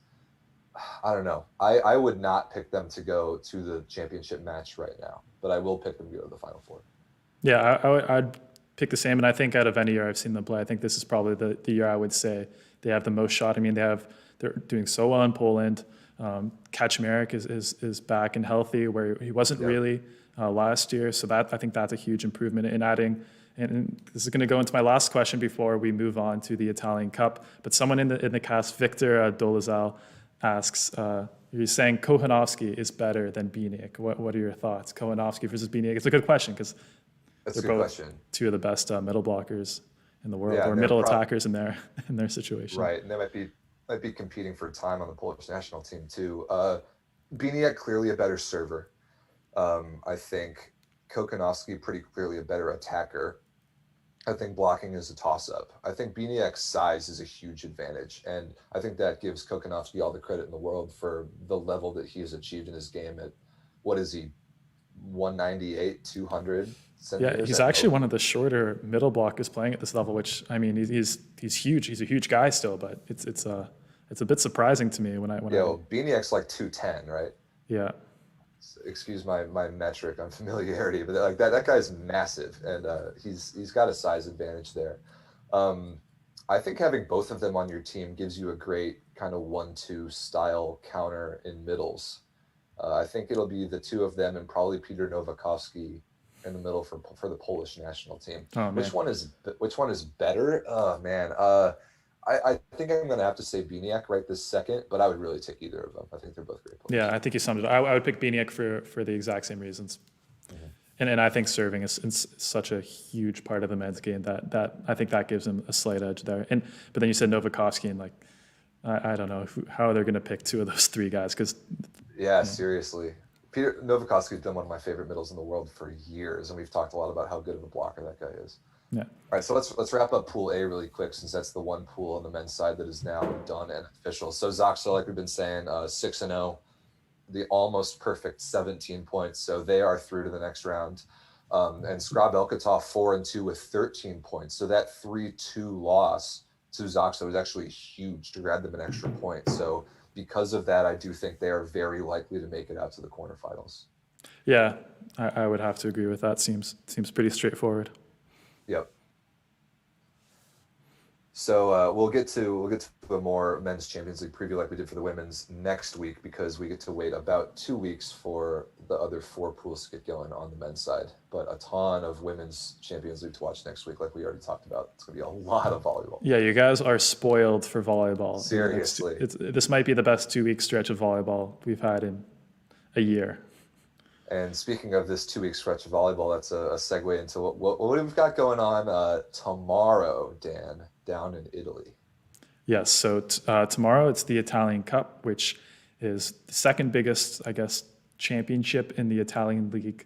S3: I don't know. I would not pick them to go to the championship match right now, but I will pick them to go to the Final Four.
S2: Yeah, I'd pick the same. And I think out of any year I've seen them play, I think this is probably the year I would say they have the most shot. I mean, they're doing so well in Poland. Kaczmarek is back and healthy, where he wasn't really last year. So I think that's a huge improvement in adding. And this is going to go into my last question before we move on to the Italian Cup. But someone in the cast, Victor Dolezal, asks, you're saying Kochanovsky is better than Bienik. What are your thoughts? Kochanovsky versus Bienik. It's a good question because they're both 2 of the best middle blockers in the world,
S3: Yeah,
S2: or
S3: and they're
S2: middle attackers in their situation.
S3: right, and they might be competing for time on the Polish national team too. Biniak clearly a better server. I think Kokonowski pretty clearly a better attacker. I think blocking is a toss-up. I think Biniak's size is a huge advantage, and I think that gives Kokonowski all the credit in the world for the level that he has achieved in his game at, what is he, 198, 200
S2: Yeah,
S3: centimeters
S2: he's
S3: at
S2: actually
S3: most?
S2: one of the shorter middle blockers playing at this level, which I mean, he's huge. He's a huge guy still, but it's a bit surprising to me when I
S3: Yo, Biniak's like 210, right?
S2: yeah.
S3: Excuse my metric on familiarity, but like that guy's massive, and he's got a size advantage there. Um, I think having both of them on your team gives you a great kind of 1-2 style counter in middles. I think it'll be the two of them and probably Peter Nowakowski in the middle for the Polish national team.
S2: Oh man.
S3: Which one is better? Oh man, I think I'm gonna have to say Biniak right this second, but I would really take either of them. I think they're both great players.
S2: Yeah, I think you summed it up. I would pick Beniak for the exact same reasons.
S3: Mm-hmm.
S2: And I think serving is such a huge part of the men's game that I think that gives him a slight edge there. But then you said Novakovsky, and like I don't know how they're going to pick two of those three guys because
S3: Yeah, seriously. Peter Novakovsky's been one of my favorite middles in the world for years, and we've talked a lot about how good of a blocker that guy is.
S2: yeah.
S3: All right, so let's wrap up Pool A really quick, since that's the one pool on the men's side that is now done and official. So Zaksa, like we've been saying, 6-0, the almost perfect 17 points, so they are through to the next round. And Skra Belkatov 4-2 with 13 points. So that 3-2 loss to Zaksa was actually huge to grab them an extra point. So because of that, I do think they are very likely to make it out to the quarterfinals.
S2: Yeah, I would have to agree with that. Seems pretty straightforward.
S3: Yep. So we'll get to a more men's Champions League preview like we did for the women's next week, because we get to wait about 2 weeks for the other 4 pools to get going on the men's side. But a ton of women's Champions League to watch next week, like we already talked about. It's going to be a lot of volleyball.
S2: Yeah, you guys are spoiled for volleyball.
S3: Seriously.
S2: This might be the best 2 week stretch of volleyball we've had in a year.
S3: And speaking of this 2 week stretch of volleyball, that's a segue into what we've got going on tomorrow, Dan, down in Italy.
S2: Yes, so tomorrow it's the Italian Cup, which is the second biggest, I guess, championship in the Italian league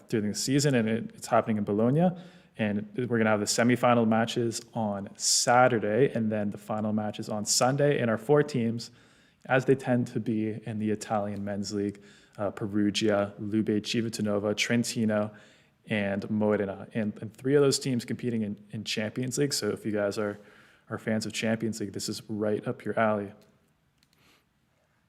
S2: during the season, and it's happening in Bologna. And we're going to have the semifinal matches on Saturday, and then the final matches on Sunday. And our 4 teams, as they tend to be in the Italian men's league, Perugia, Lube, Civitanova, Trentino, and Modena. And 3 of those teams competing in Champions League. So if you guys are fans of Champions League, this is right up your alley.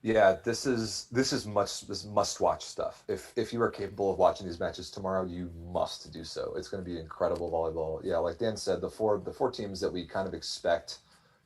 S3: Yeah, this is must-watch stuff. If you are capable of watching these matches tomorrow, you must do so. It's going to be incredible volleyball. Yeah, like Dan said, the four teams that we kind of expect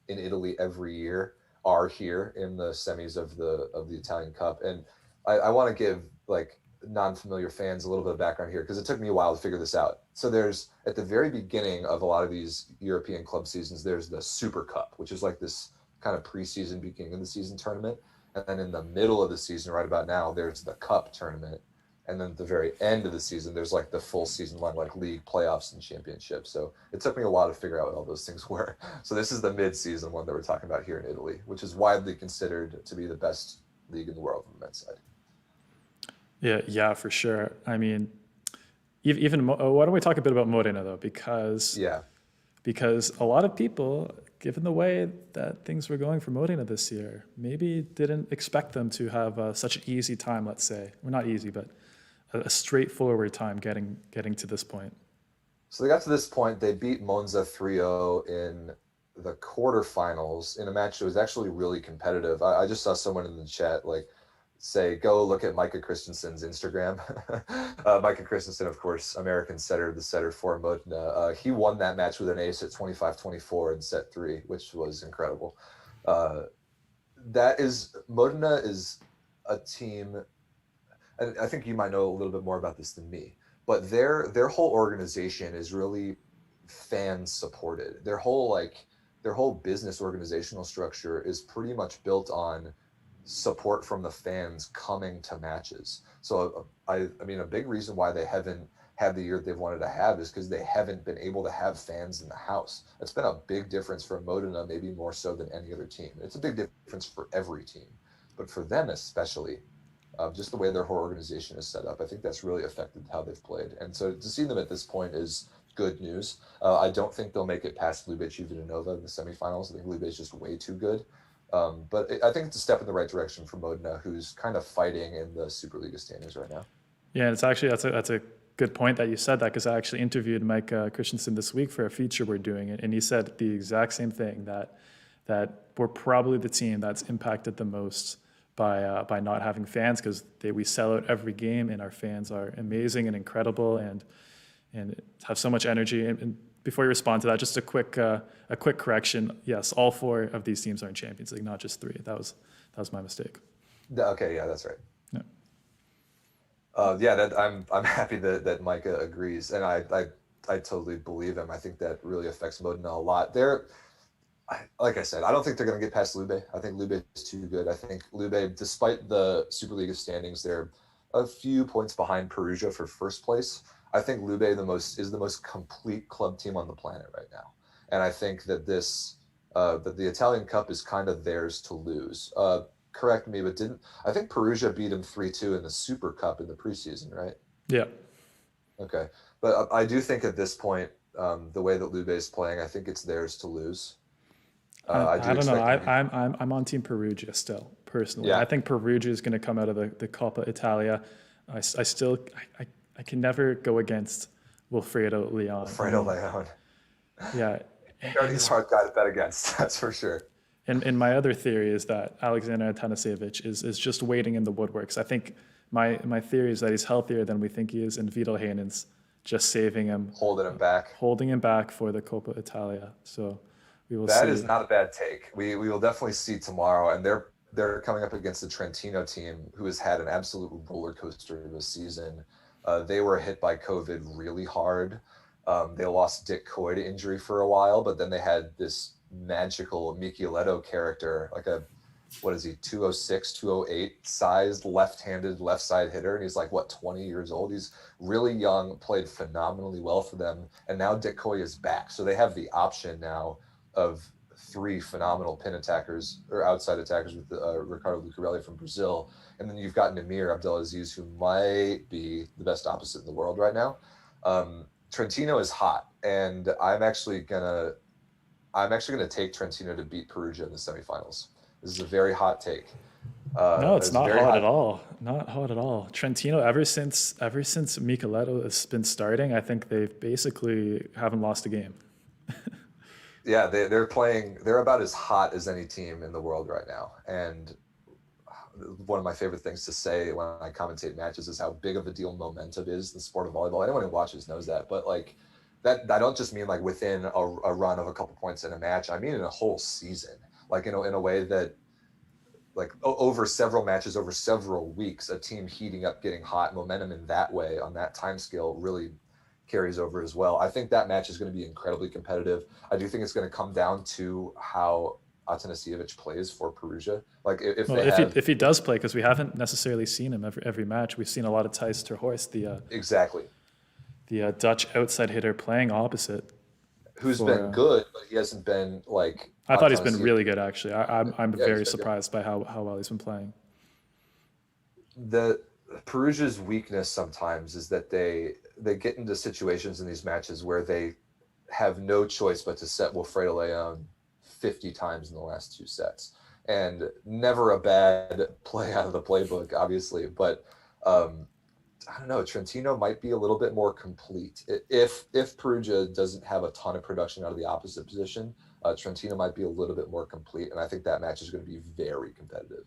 S3: in Italy every year are here in the semis of the Italian Cup. And I want to give like non-familiar fans a little bit of background here, because it took me a while to figure this out. So there's, at the very beginning of a lot of these European club seasons, there's the Super Cup, which is like this kind of preseason, beginning of the season tournament. And then in the middle of the season, right about now, there's the Cup tournament. And then at the very end of the season, there's like the full season one, like league playoffs and championships. So it took me a while to figure out what all those things were. So this is the mid-season one that we're talking about here in Italy, which is widely considered to be the best league in the world on the men's side.
S2: Yeah, for sure. I mean, even why don't we talk a bit about Modena though? Because a lot of people, given the way that things were going for Modena this year, maybe didn't expect them to have such an easy time. Let's say, well, not easy, but a straightforward time getting to this point.
S3: So they got to this point. They beat Monza 3-0 in the quarterfinals in a match that was actually really competitive. I just saw someone in the chat like say, go look at Micah Christensen's Instagram. Micah Christensen, of course, American setter, the setter for Modena. He won that match with an ace at 25-24 in set 3, which was incredible. Modena is a team, and I think you might know a little bit more about this than me, but their whole organization is really fan supported. Their whole business organizational structure is pretty much built on support from the fans coming to matches. So I mean, a big reason why they haven't had the year they've wanted to have is because they haven't been able to have fans in the house. That's been a big difference for Modena, maybe more so than any other team. It's a big difference for every team, but for them especially, just the way their whole organization is set up, I think that's really affected how they've played. And so to see them at this point is good news. I don't think they'll make it past Libero Villanova in the semifinals. I think Libero is just way too good. But I think it's a step in the right direction for Modena, who's kind of fighting in the Superliga standings right now.
S2: Yeah, it's actually that's a good point that you said that, because I actually interviewed Mike Christensen this week for a feature we're doing, and he said the exact same thing, that we're probably the team that's impacted the most by not having fans, because we sell out every game and our fans are amazing and incredible and have so much energy. And before you respond to that, just a quick correction. Yes, all 4 of these teams are in Champions League, not just 3. That was my mistake.
S3: Okay, yeah, that's right.
S2: Yeah.
S3: I'm happy that Micah agrees, and I totally believe him. I think that really affects Modena a lot. Like I said, I don't think they're going to get past Lube. I think Lube is too good. I think Lube, despite the Superliga standings, they're a few points behind Perugia for first place. I think Lube is the most complete club team on the planet right now, and I think that that the Italian Cup is kind of theirs to lose. Correct me, but I think Perugia beat him 3-2 in the Super Cup in the preseason, right?
S2: Yeah.
S3: Okay, but I do think at this point, the way that Lube is playing, I think it's theirs to lose.
S2: I don't know. I'm on Team Perugia still, personally.
S3: Yeah.
S2: I think Perugia is going to come out of the Coppa Italia. I can never go against Wilfredo Leon.
S3: Wilfredo Leon.
S2: Yeah.
S3: He's a hard guy to bet against, that's for sure.
S2: And my other theory is that Alexander Atanasievich is just waiting in the woodworks. I think my theory is that he's healthier than we think he is, and Vito Heinen's just saving him.
S3: Holding him back
S2: for the Coppa Italia. So we will
S3: see. That
S2: see.
S3: is not a bad take. We will definitely see tomorrow, and they're coming up against the Trentino team, who has had an absolute roller coaster of a season. They were hit by COVID really hard. They lost Dick Coy to injury for a while, but then they had this magical Micheletto character, like a, what is he, 206, 208 sized left-handed left side hitter, and he's like, 20 years old? He's really young, played phenomenally well for them, and now Dick Coy is back. So they have the option now of 3 phenomenal pin attackers or outside attackers with Ricardo Lucarelli from Brazil, and then you've got Namir Abdelaziz, who might be the best opposite in the world right now. Trentino is hot, and I'm actually gonna take Trentino to beat Perugia in the semifinals. This is a very hot take.
S2: No, it's not hot at all. Not hot at all. Trentino, ever since Micheletto has been starting, I think they've basically haven't lost a game.
S3: Yeah, they're about as hot as any team in the world right now. And one of my favorite things to say when I commentate matches is how big of a deal momentum is in the sport of volleyball. Anyone who watches knows that. But like that, I don't just mean like within a run of a couple points in a match. I mean in a whole season, like in a way that, like over several matches, over several weeks, a team heating up, getting hot, momentum in that way on that time scale really carries over as well. I think that match is going to be incredibly competitive. I do think it's going to come down to how Atanasievich plays for Perugia. Like if
S2: he does play, because we haven't necessarily seen him every match. We've seen a lot of Thijs Terhorst,
S3: exactly
S2: the Dutch outside hitter playing opposite,
S3: who's been good, but he hasn't been like.
S2: I thought he's been really good actually. I'm very surprised by how well he's been playing.
S3: The Perugia's weakness sometimes is that they get into situations in these matches where they have no choice but to set Wilfredo Leon 50 times in the last 2 sets, and never a bad play out of the playbook, obviously. But I don't know. Trentino might be a little bit more complete if Perugia doesn't have a ton of production out of the opposite position. Trentino might be a little bit more complete, and I think that match is going to be very competitive.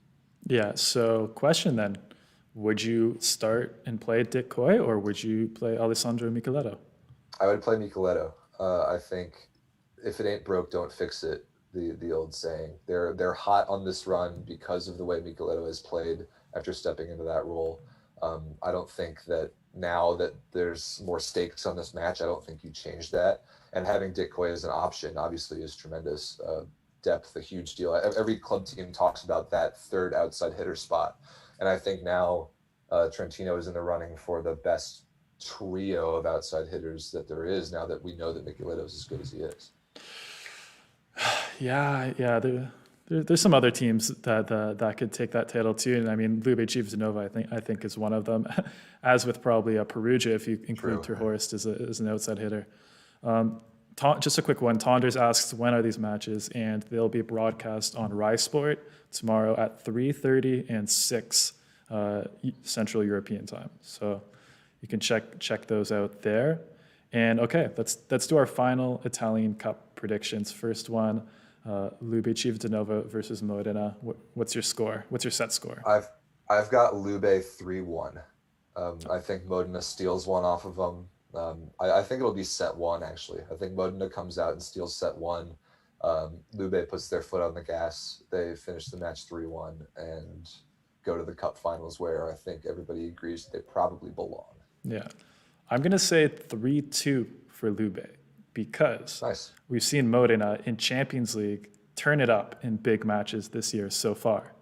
S2: Yeah. So, question then: would you start and play Dick Coy, or would you play Alessandro Micheletto?
S3: I would play Micheletto. I think if it ain't broke, don't fix it. The old saying. They're hot on this run because of the way Micheletto has played after stepping into that role. I don't think that now that there's more stakes on this match, I don't think you change that. And having Dick Coy as an option obviously is tremendous. Depth, a huge deal. Every club team talks about that third outside hitter spot. And I think now Trentino is in the running for the best trio of outside hitters that there is now that we know that Mikuleto's as good as he is.
S2: Yeah, yeah. There's some other teams that could take that title too, and I mean, Lube Nova, I think is one of them. As with probably Perugia, if you include Terhorst as an outside hitter. Just a quick one. Tonders asks, when are these matches? And they'll be broadcast on Rai Sport tomorrow at 3:30 and 6 Central European time. So you can check those out there. And okay, let's do our final Italian Cup predictions. First one, Lube Nova versus Modena. What's your score? What's your set score?
S3: I've got Lube 3-1. I think Modena steals one off of them. I think it'll be set one, actually. I think Modena comes out and steals set one. Lube puts their foot on the gas. They finish the match 3-1 and go to the cup finals, where I think everybody agrees that they probably belong.
S2: Yeah. I'm going to say 3-2 for Lube, because we've seen Modena in Champions League turn it up in big matches this year so far.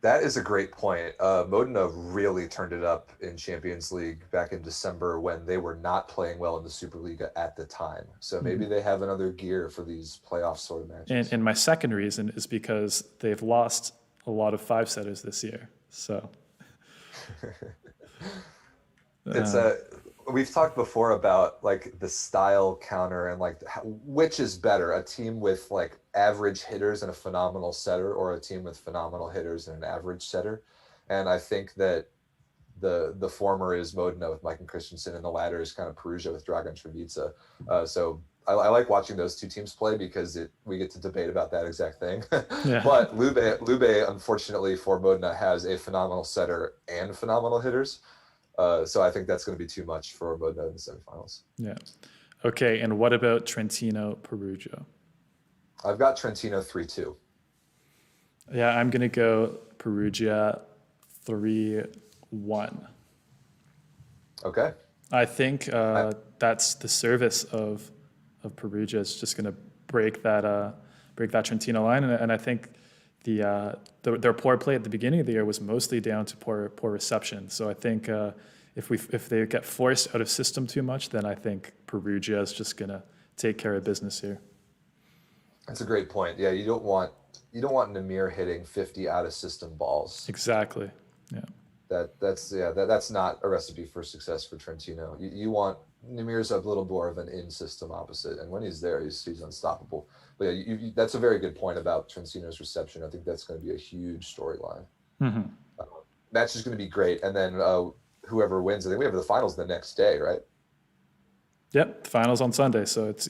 S3: That is a great point. Modena really turned it up in Champions League back in December when they were not playing well in the Superliga at the time. So maybe they have another gear for these playoff sort of matches.
S2: And my second reason is because they've lost a lot of five-setters this year. So
S3: it's we've talked before about like the style counter and like which is better, a team with like average hitters and a phenomenal setter, or a team with phenomenal hitters and an average setter. And I think that the former is Modena with Mike and Christensen, and the latter is kind of Perugia with Dragan Trevica. So I like watching those two teams play because we get to debate about that exact thing. Yeah. But Lube, unfortunately for Modena, has a phenomenal setter and phenomenal hitters. So I think that's going to be too much for Modena in the semifinals.
S2: Yeah. Okay, and what about Trentino Perugia?
S3: I've got Trentino 3-2.
S2: Yeah, I'm going to go Perugia 3-1.
S3: Okay.
S2: I think that's the service of Perugia is just going to break that Trentino line, and I think their poor play at the beginning of the year was mostly down to poor reception. So I think if they get forced out of system too much, then I think Perugia is just going to take care of business here.
S3: That's a great point. Yeah, you don't want Namir hitting 50 out of system balls.
S2: Exactly. Yeah.
S3: That's not a recipe for success for Trentino. You want Namir's a little more of an in-system opposite, and when he's there, he's unstoppable. But yeah, that's a very good point about Trentino's reception. I think that's going to be a huge storyline. Mm-hmm. Match is going to be great, and then whoever wins, I think we have the finals the next day, right?
S2: Yep, the finals on Sunday. So it's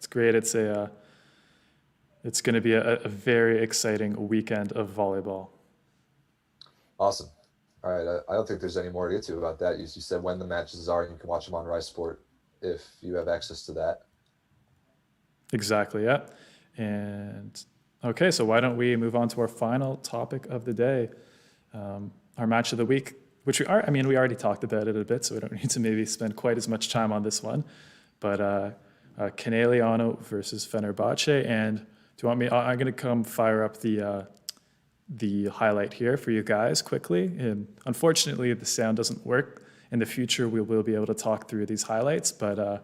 S2: great. It's going to be a very exciting weekend of volleyball.
S3: Awesome. All right. I don't think there's any more to get to about that. You said when the matches are, and you can watch them on Rai Sport if you have access to that.
S2: Exactly. Yeah. And okay, so why don't we move on to our final topic of the day, our match of the week, which we already talked about it a bit, so we don't need to maybe spend quite as much time on this one. But Conegliano versus Fenerbahce, and do you want me? I'm going to come fire up the highlight here for you guys quickly. And unfortunately, the sound doesn't work. In the future, we will be able to talk through these highlights, but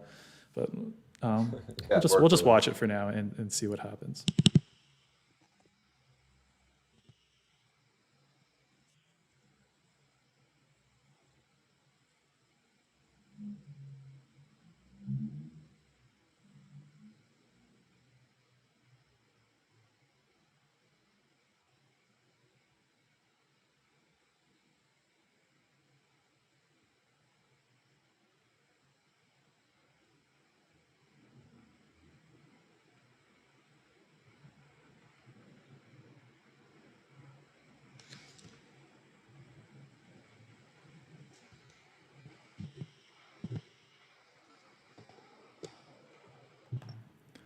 S2: we'll just watch it for now and see what happens.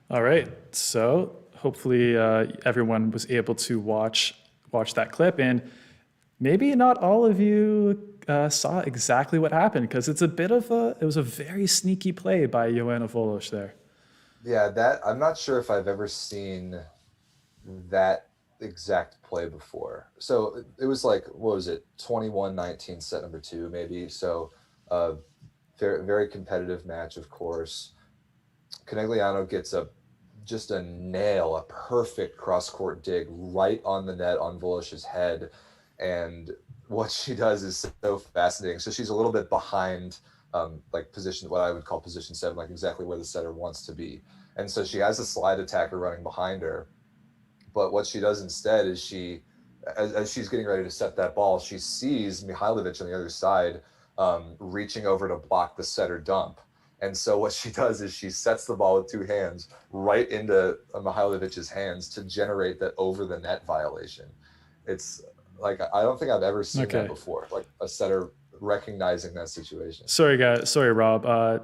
S2: All right, so hopefully everyone was able to watch that clip, and maybe not all of you saw exactly what happened, because it was a very sneaky play by Joanna Volos there.
S3: Yeah, I'm not sure if I've ever seen that exact play before. So it was like, what was it, 21-19 set number 2 maybe. So Very, very competitive match, of course. Conegliano gets just a nail, a perfect cross-court dig right on the net on Volos's head. And what she does is so fascinating. So she's a little bit behind, like position, what I would call position 7, like exactly where the setter wants to be. And so she has a slide attacker running behind her. But what she does instead is as she's getting ready to set that ball, she sees Mihailovic on the other side reaching over to block the setter dump. And so what she does is she sets the ball with 2 hands right into Mihailovic's hands to generate that over the net violation. It's like, I don't think I've ever seen that before, like a setter recognizing that situation.
S2: Sorry, guys. Sorry, Rob.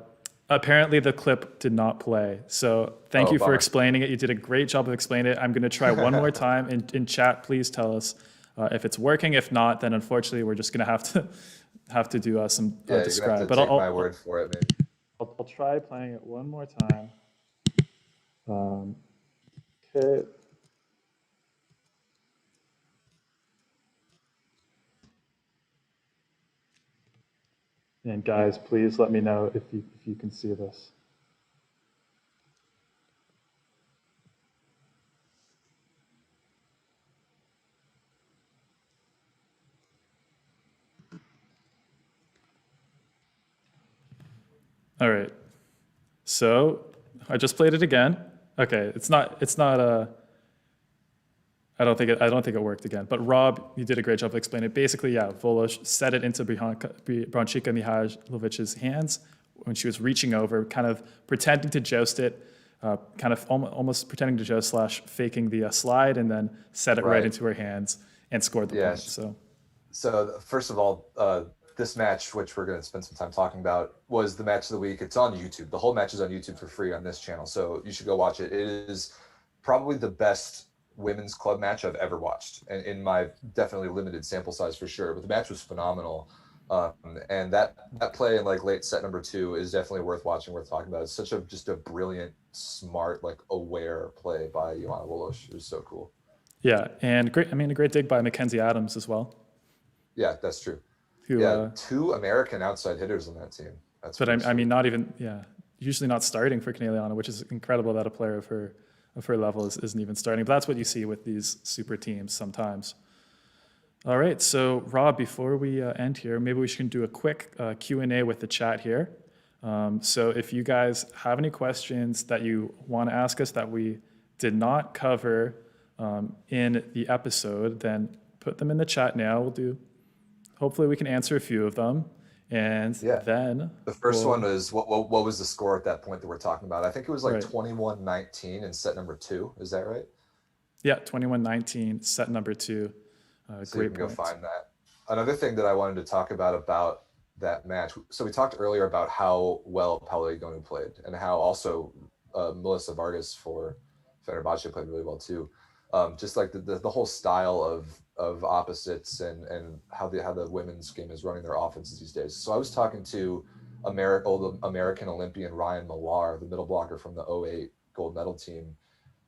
S2: Apparently the clip did not play. So thank you for explaining it. You did a great job of explaining it. I'm going to try one more time. In chat, please tell us if it's working. If not, then unfortunately we're just going to have to do some describe.
S3: But I'll take my word for it, maybe.
S2: I'll try playing it one more time. Okay. And guys, please let me know if you can see this. All right. So I just played it again. Okay, it's not I don't think it worked again. But Rob, you did a great job of explaining it. Basically, yeah, Volos set it into Bronchika Mihailovic's hands when she was reaching over, kind of pretending to joust it, kind of almost pretending to joust / faking the slide, and then set it right into her hands and scored the point.
S3: So first of all, this match, which we're going to spend some time talking about, was the match of the week. It's on YouTube. The whole match is on YouTube for free on this channel, so you should go watch it. It is probably the best women's club match I've ever watched, and in my definitely limited sample size for sure, but the match was phenomenal. And that play in like late set number 2 is definitely worth watching, worth talking about. It's such just a brilliant, smart, like aware play by Joanna Volos. It was so cool.
S2: Yeah, and a great dig by Mackenzie Adams as well.
S3: Yeah, that's true. 2 American outside hitters on that team.
S2: But I mean, not even, usually not starting for Conegliano, which is incredible that a player of her level isn't even starting. But that's what you see with these super teams sometimes. All right, so Rob, before we end here, maybe we should do a quick Q&A with the chat here. So if you guys have any questions that you want to ask us that we did not cover in the episode, then put them in the chat now. Hopefully we can answer a few of them. And then
S3: the first one is what was the score at that point that we're talking about? I think it was like 21-19 in set number 2. Is that right?
S2: Yeah, 21-19, set number 2.
S3: So you can go find that. Another thing that I wanted to talk about that match. So we talked earlier about how well Paula Egonu played, and how also Melissa Vargas for Fenerbahce played really well too. Just like the whole style of opposites and how the women's game is running their offenses these days. So I was talking to old American Olympian Ryan Millar, the middle blocker from the 2008 gold medal team,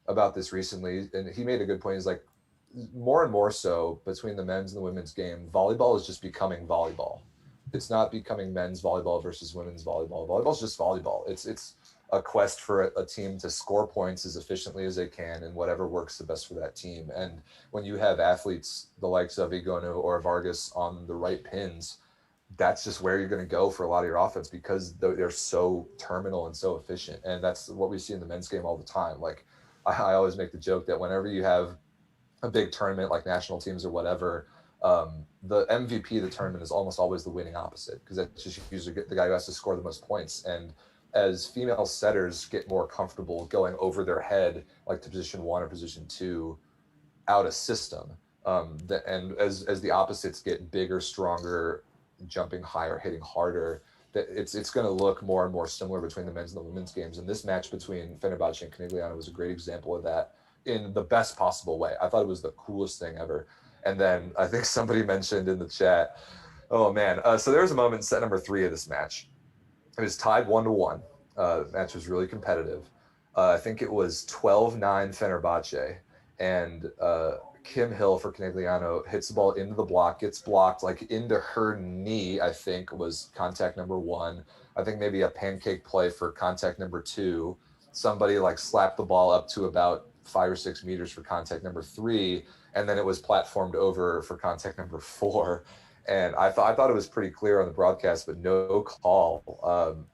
S3: about this recently, and he made a good point. He's like, more and more so between the men's and the women's game, volleyball is just becoming volleyball. It's not becoming men's volleyball versus women's volleyball. Volleyball is just volleyball. It's a quest for a team to score points as efficiently as they can and whatever works the best for that team. And when you have athletes the likes of Egonu or Vargas on the right pins, that's just where you're going to go for a lot of your offense, because they're so terminal and so efficient. And that's what we see in the men's game all the time. Like I always make the joke that whenever you have a big tournament like national teams or whatever, the MVP of the tournament is almost always the winning opposite, because that's just usually the guy who has to score the most points. And as female setters get more comfortable going over their head, like to position 1 or position 2, out a system, and as the opposites get bigger, stronger, jumping higher, hitting harder, that it's going to look more and more similar between the men's and the women's games. And this match between Fenerbahce and Conegliano was a great example of that in the best possible way. I thought it was the coolest thing ever. And then I think somebody mentioned in the chat, oh man, so there was a moment in set number 3 of this match. It was tied 1-1. The match was really competitive. I think it was 12-9 Fenerbahce, and Kim Hill for Conegliano hits the ball into the block, gets blocked like into her knee, I think was contact number 1. I think maybe a pancake play for contact number 2. Somebody like slapped the ball up to about 5 or 6 meters for contact number 3, and then it was platformed over for contact number 4. And I thought it was pretty clear on the broadcast, but no call.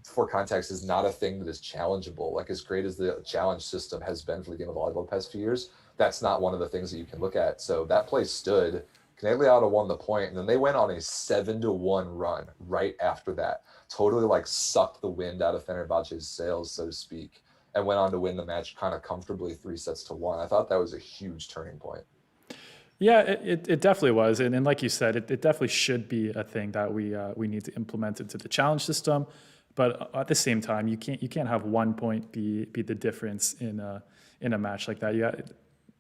S3: For context is not a thing that is challengeable. Like as great as the challenge system has been for the game of volleyball the past few years, that's not one of the things that you can look at. So that play stood. Conegliano won the point, and then they went on a 7-1 run right after that. Totally like sucked the wind out of Fenerbahce's sails, so to speak, and went on to win the match kind of comfortably 3-1. I thought that was a huge turning point.
S2: Yeah, it definitely was, and like you said, it definitely should be a thing that we need to implement into the challenge system. But at the same time, you can't have 1 point be the difference in a match like that.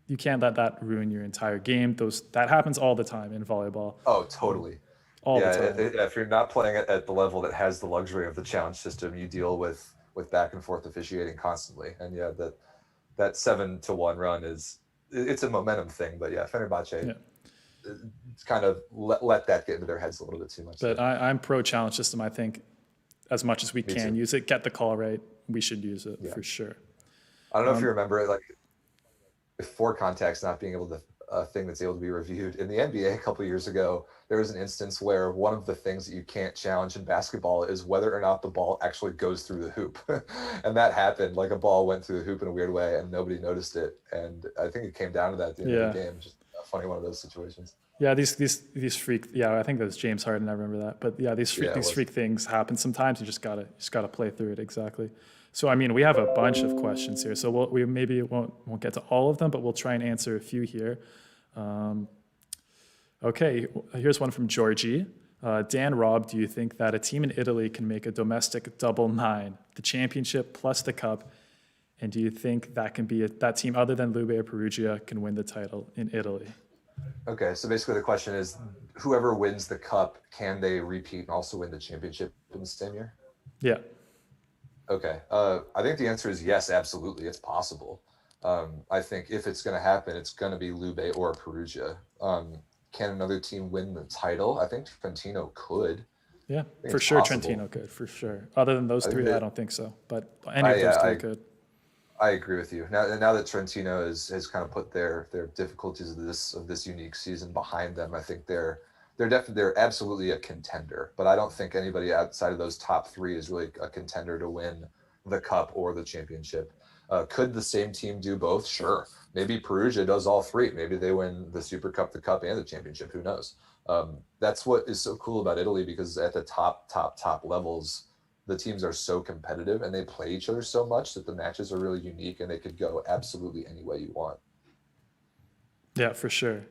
S2: You can't let that ruin your entire game. That happens all the time in volleyball.
S3: Oh, totally.
S2: All the time.
S3: If you're not playing at the level that has the luxury of the challenge system, you deal with back and forth officiating constantly. And yeah, that 7-1 run it's a momentum thing. But yeah, Fenerbahce kind of let that get into their heads a little bit too much.
S2: But I'm pro challenge system. I think as much as we can use it, get the call right, we should use it for sure.
S3: I don't know if you remember it, like before contacts not being able to a thing that's able to be reviewed. In the NBA a couple of years ago, there was an instance where one of the things that you can't challenge in basketball is whether or not the ball actually goes through the hoop. And that happened, like a ball went through the hoop in a weird way and nobody noticed it. And I think it came down to that at the end of the game. Just a funny one of those situations.
S2: Yeah, these freak. Yeah, I think that was James Harden. I remember that. But yeah, these freak things happen sometimes. You just gotta play through it exactly. So I mean, we have a bunch of questions here. So we maybe won't get to all of them, but we'll try and answer a few here. Okay, here's one from Georgie. Dan, Rob, do you think that a team in Italy can make a domestic double 9, the championship plus the cup? And do you think that can be that team other than Libero Perugia can win the title in Italy?
S3: Okay, so basically the question is, whoever wins the cup, can they repeat and also win the championship in the same year?
S2: Yeah.
S3: Okay, I think the answer is yes, absolutely, it's possible. I think if it's going to happen, it's going to be Lube or Perugia. Can another team win the title? I think Trentino could.
S2: Yeah, for sure possible. Trentino could, for sure. Other than those three, I don't think so. But any of those three could.
S3: I agree with you. Now that Trentino has kind of put their difficulties of this unique season behind them, I think they're absolutely a contender. But I don't think anybody outside of those top three is really a contender to win the cup or the championship. Could the same team do both? Sure. Maybe Perugia does all three. Maybe they win the Super Cup, the Cup, and the championship. Who knows? That's what is so cool about Italy, because at the top levels, the teams are so competitive and they play each other so much that the matches are really unique and they could go absolutely any way you want.
S2: Yeah, for sure.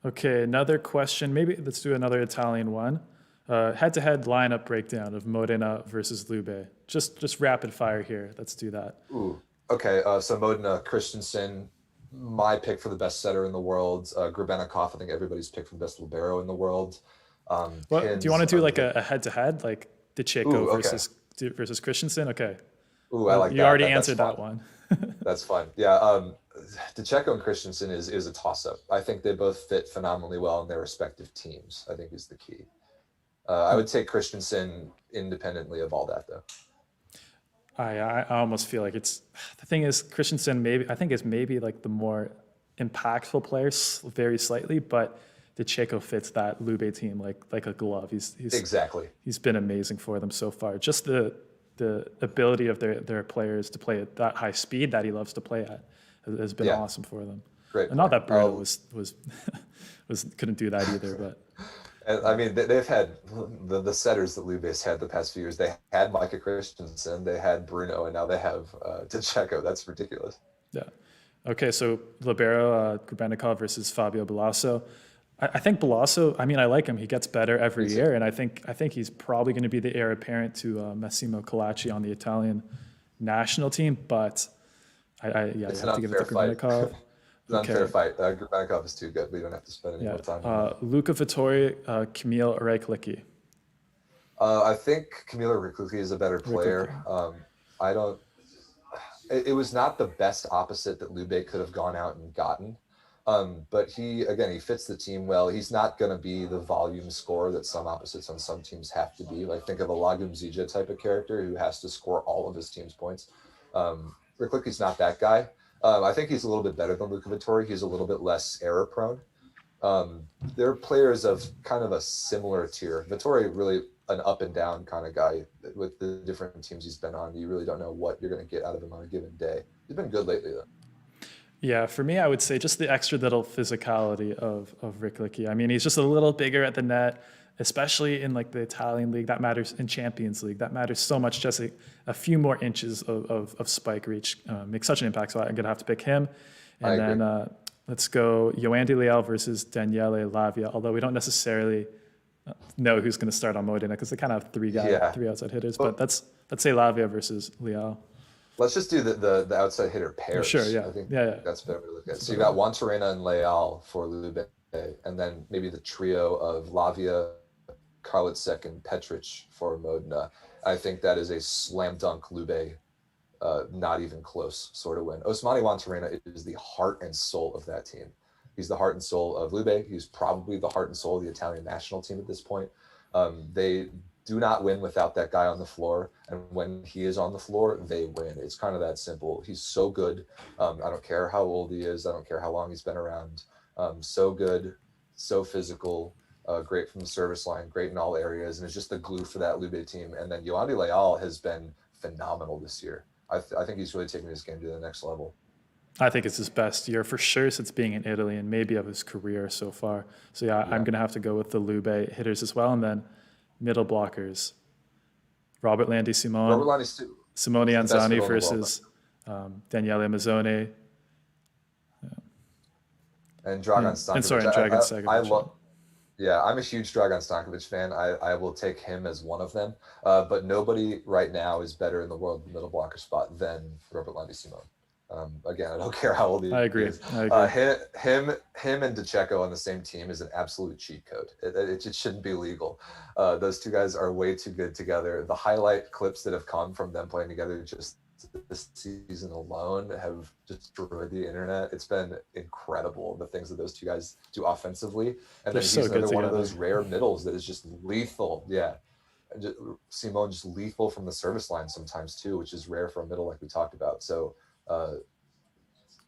S2: Okay, another question. Maybe let's do another Italian one. Head-to-head lineup breakdown of Modena versus Lube. Just rapid fire here. Let's do that.
S3: Ooh. Okay, so Modena, Christensen, my pick for the best setter in the world. Gribanikov, I think everybody's pick for the best libero in the world.
S2: Do you want to do like a head-to-head, like Dicecco versus Christensen? Okay.
S3: Ooh, I like that.
S2: You already answered that one.
S3: That's fun. Yeah, Dicecco and Christensen is a toss-up. I think they both fit phenomenally well in their respective teams, I think is the key. I would take Christensen independently of all that, though.
S2: I almost feel like it's the thing is Christensen I think is maybe like the more impactful player very slightly, but Dicecco fits that Lube team like a glove. He's
S3: exactly. He's
S2: been amazing for them so far. Just the ability of their players to play at that high speed that he loves to play at has been awesome for them.
S3: Great.
S2: And not that Bruno was couldn't do that either, but.
S3: And I mean, they've had the setters that Lube's had the past few years. They had Micah Christensen, they had Bruno, and now they have Dicecco. That's ridiculous. Yeah.
S2: Okay, so Libero, Gribanikov versus Fabio Belasso. I think Belasso, I mean, I like him. He gets better every year, and I think he's probably going to be the heir apparent to Massimo Colacci on the Italian national team. But you have to give it to Gribanikov.
S3: It's an unfair fight. Gribanikov is too good. We don't have to spend any more time.
S2: Luca Vittori, Kamil Reiklicki.
S3: I think Kamil Reiklicki is a better player. It was not the best opposite that Lube could have gone out and gotten. But he fits the team well. He's not going to be the volume scorer that some opposites on some teams have to be. Like, think of a Lagumzija type of character who has to score all of his team's points. Riklicki's not that guy. I think he's a little bit better than Luca Vittori. He's a little bit less error prone. They're players of kind of a similar tier. Vittori really an up and down kind of guy with the different teams he's been on. You really don't know what you're going to get out of him on a given day. He's been good lately, though.
S2: Yeah, for me, I would say just the extra little physicality of Riklicki. I mean, he's just a little bigger at the net, especially in like the Italian league. That matters in Champions League. That matters so much. Just a few more inches of spike reach makes such an impact. So I'm gonna have to pick him. And then let's go Yoandy Leal versus Daniele Lavia. Although we don't necessarily know who's going to start on Modena because they kind of have three outside hitters. But let's say Lavia versus Leal.
S3: Let's just do the outside hitter pairs.
S2: Sure, yeah.
S3: I think
S2: yeah.
S3: that's better to look at. So you got Juantorena and Leal for Lube, and then maybe the trio of Lavia, Karlitzek, and Petric for Modena. I think that is a slam dunk Lube, not even close sort of win. Osmani Juantorena is the heart and soul of that team. He's the heart and soul of Lube. He's probably the heart and soul of the Italian national team at this point. They do not win without that guy on the floor. And when he is on the floor, they win. It's kind of that simple. He's so good. I don't care how old he is. I don't care how long he's been around. So good, so physical, great from the service line, great in all areas. And it's just the glue for that Lube team. And then Yoandy Leal has been phenomenal this year. I think he's really taking his game to the next level.
S2: I think it's his best year for sure since being in Italy and maybe of his career so far. So yeah. I'm going to have to go with the Lube hitters as well. And then middle blockers, Robert Landy Simone, Simone Anzani versus Daniele Mazzone.
S3: And Dragan Stankovic.
S2: Dragan Stankovic.
S3: I'm a huge Dragan Stankovic fan. I will take him as one of them. But nobody right now is better in the world in the middle blocker spot than Robert Landy Simone. Again, I don't care how old he is.
S2: I agree.
S3: Him and DeCecco on the same team is an absolute cheat code. It shouldn't be legal. Those two guys are way too good together. The highlight clips that have come from them playing together just this season alone have destroyed the internet. It's been incredible, the things that those two guys do offensively. And then he's another one of those rare middles that is just lethal. Yeah. Simone just lethal from the service line sometimes too, which is rare for a middle like we talked about. So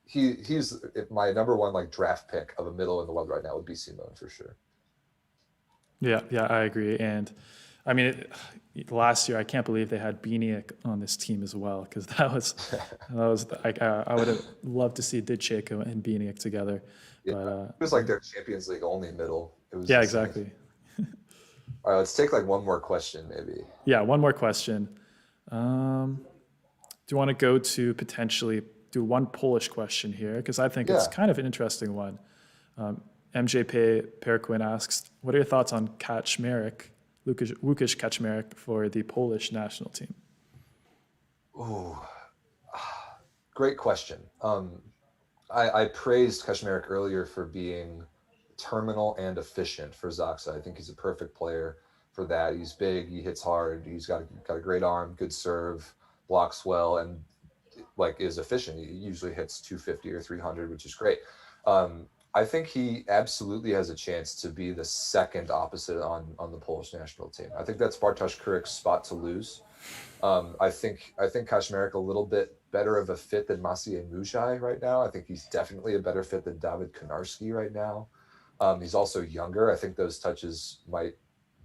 S3: he's my number one like draft pick of a middle in the world right now would be Simone for sure. Yeah,
S2: I agree. And I mean, last year I can't believe they had Bieniek on this team as well because that was like I would have loved to see DeCecco and Bieniek together.
S3: Yeah, but it was like their Champions League only middle. It was
S2: exactly.
S3: All right, let's take like one more question maybe.
S2: Yeah, one more question. Do you want to go to potentially do one Polish question here? Because I think it's kind of an interesting one. MJP Perquin asks, what are your thoughts on Kaczmarek, Łukasz Kaczmarek for the Polish national team?
S3: Ooh, great question. I praised Kaczmarek earlier for being terminal and efficient for Zaksa. I think he's a perfect player for that. He's big, he hits hard, he's got a great arm, good serve, blocks well, and like is efficient. He usually hits 250 or 300, which is great. I think he absolutely has a chance to be the second opposite on the Polish national team. I think that's Bartosz Kurek's spot to lose. I think Kaczmarek a little bit better of a fit than Maciej Mujaj right now. I think he's definitely a better fit than Dawid Konarski right now. He's also younger. I think those touches might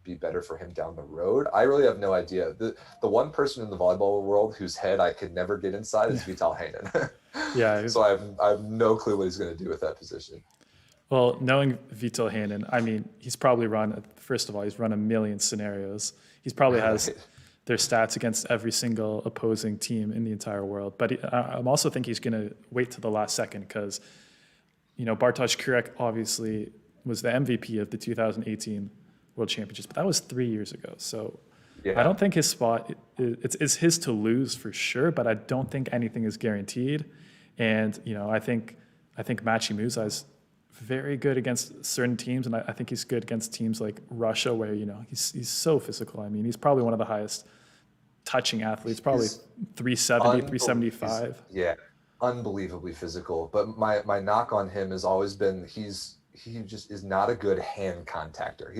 S3: be better for him down the road. I really have no idea. The one person in the volleyball world whose head I could never get inside is Vital Hanen. So I have no clue what he's going to do with that position.
S2: Well, knowing Vital Hanen, I mean, he's probably first of all, he's run a million scenarios. He's probably has their stats against every single opposing team in the entire world. But I'm also think he's going to wait to the last second because, Bartosz Kurek obviously was the MVP of the 2018 World Championships, but that was 3 years ago. So I don't think his spot it's his to lose for sure, but I don't think anything is guaranteed. And I think Maciej Mujaj is very good against certain teams, and I think he's good against teams like Russia, where he's so physical. I mean, he's probably one of the highest touching athletes, probably 370, 375.
S3: unbelievably physical. But my knock on him has always been he just is not a good hand contactor.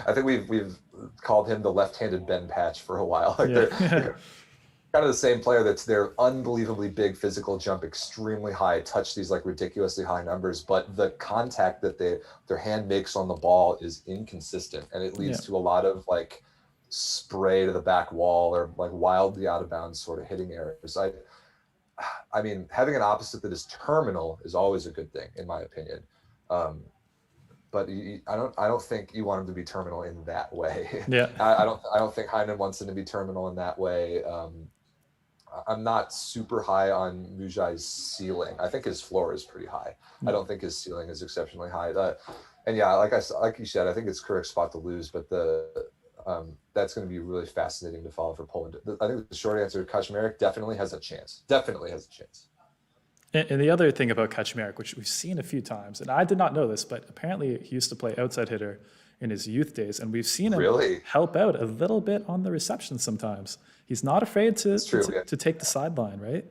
S3: I think we've called him the left-handed Ben Patch for a while. Like
S2: Yeah.
S3: they're kind of the same player that's they're unbelievably big, physical, jump extremely high, touch these like ridiculously high numbers, but the contact that their hand makes on the ball is inconsistent, and it leads to a lot of like spray to the back wall or like wildly out of bounds sort of hitting errors. I mean, having an opposite that is terminal is always a good thing, in my opinion. But I don't think you want him to be terminal in that way.
S2: Yeah.
S3: I don't think Hyman wants him to be terminal in that way. I'm not super high on Mujai's ceiling. I think his floor is pretty high. I don't think his ceiling is exceptionally high. And yeah, like you said, I think it's correct spot to lose, but that's going to be really fascinating to follow for Poland. I think the short answer, Kaczmarek definitely has a chance. Definitely has a chance.
S2: And the other thing about Kaczmarek, which we've seen a few times, and I did not know this, but apparently he used to play outside hitter in his youth days, and we've seen him help out a little bit on the reception sometimes. He's not afraid to take the sideline, right?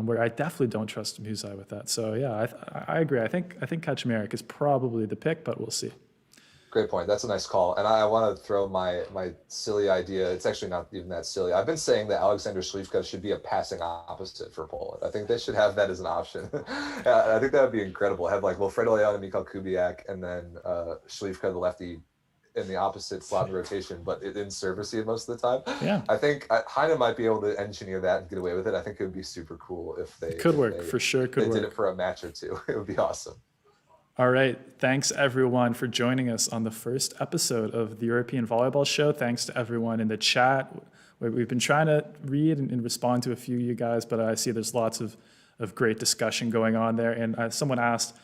S2: Where I definitely don't trust Muzai with that. So yeah, I agree. I think Kaczmarek is probably the pick, but we'll see.
S3: Great point. That's a nice call. And I want to throw my silly idea. It's actually not even that silly. I've been saying that Alexander Śliwka should be a passing opposite for Poland. I think they should have that as an option. I think that would be incredible. Have like Wilfredo Leon and Mikhail Kubiak, and then Śliwka, the lefty, in the opposite slot in rotation, but in service most of the time.
S2: Yeah.
S3: I think Heine might be able to engineer that and get away with it. I think it would be super cool if they
S2: for sure. They
S3: did it for a match or two. It would be awesome.
S2: All right. Thanks, everyone, for joining us on the first episode of the European Volleyball Show. Thanks to everyone in the chat. We've been trying to read and respond to a few of you guys, but I see there's lots of great discussion going on there. And someone asked,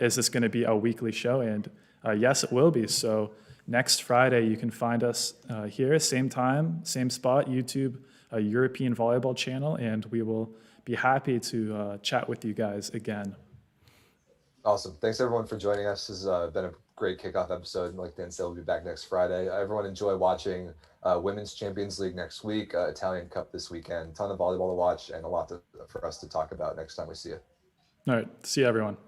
S2: is this going to be a weekly show? And yes, it will be. So next Friday, you can find us here, same time, same spot, YouTube, European Volleyball channel, and we will be happy to chat with you guys again.
S3: Awesome. Thanks, everyone, for joining us. This has been a great kickoff episode. Like Dan said, we'll be back next Friday. Everyone enjoy watching Women's Champions League next week, Italian Cup this weekend, ton of volleyball to watch, and a lot for us to talk about next time we see you.
S2: All right. See you, everyone.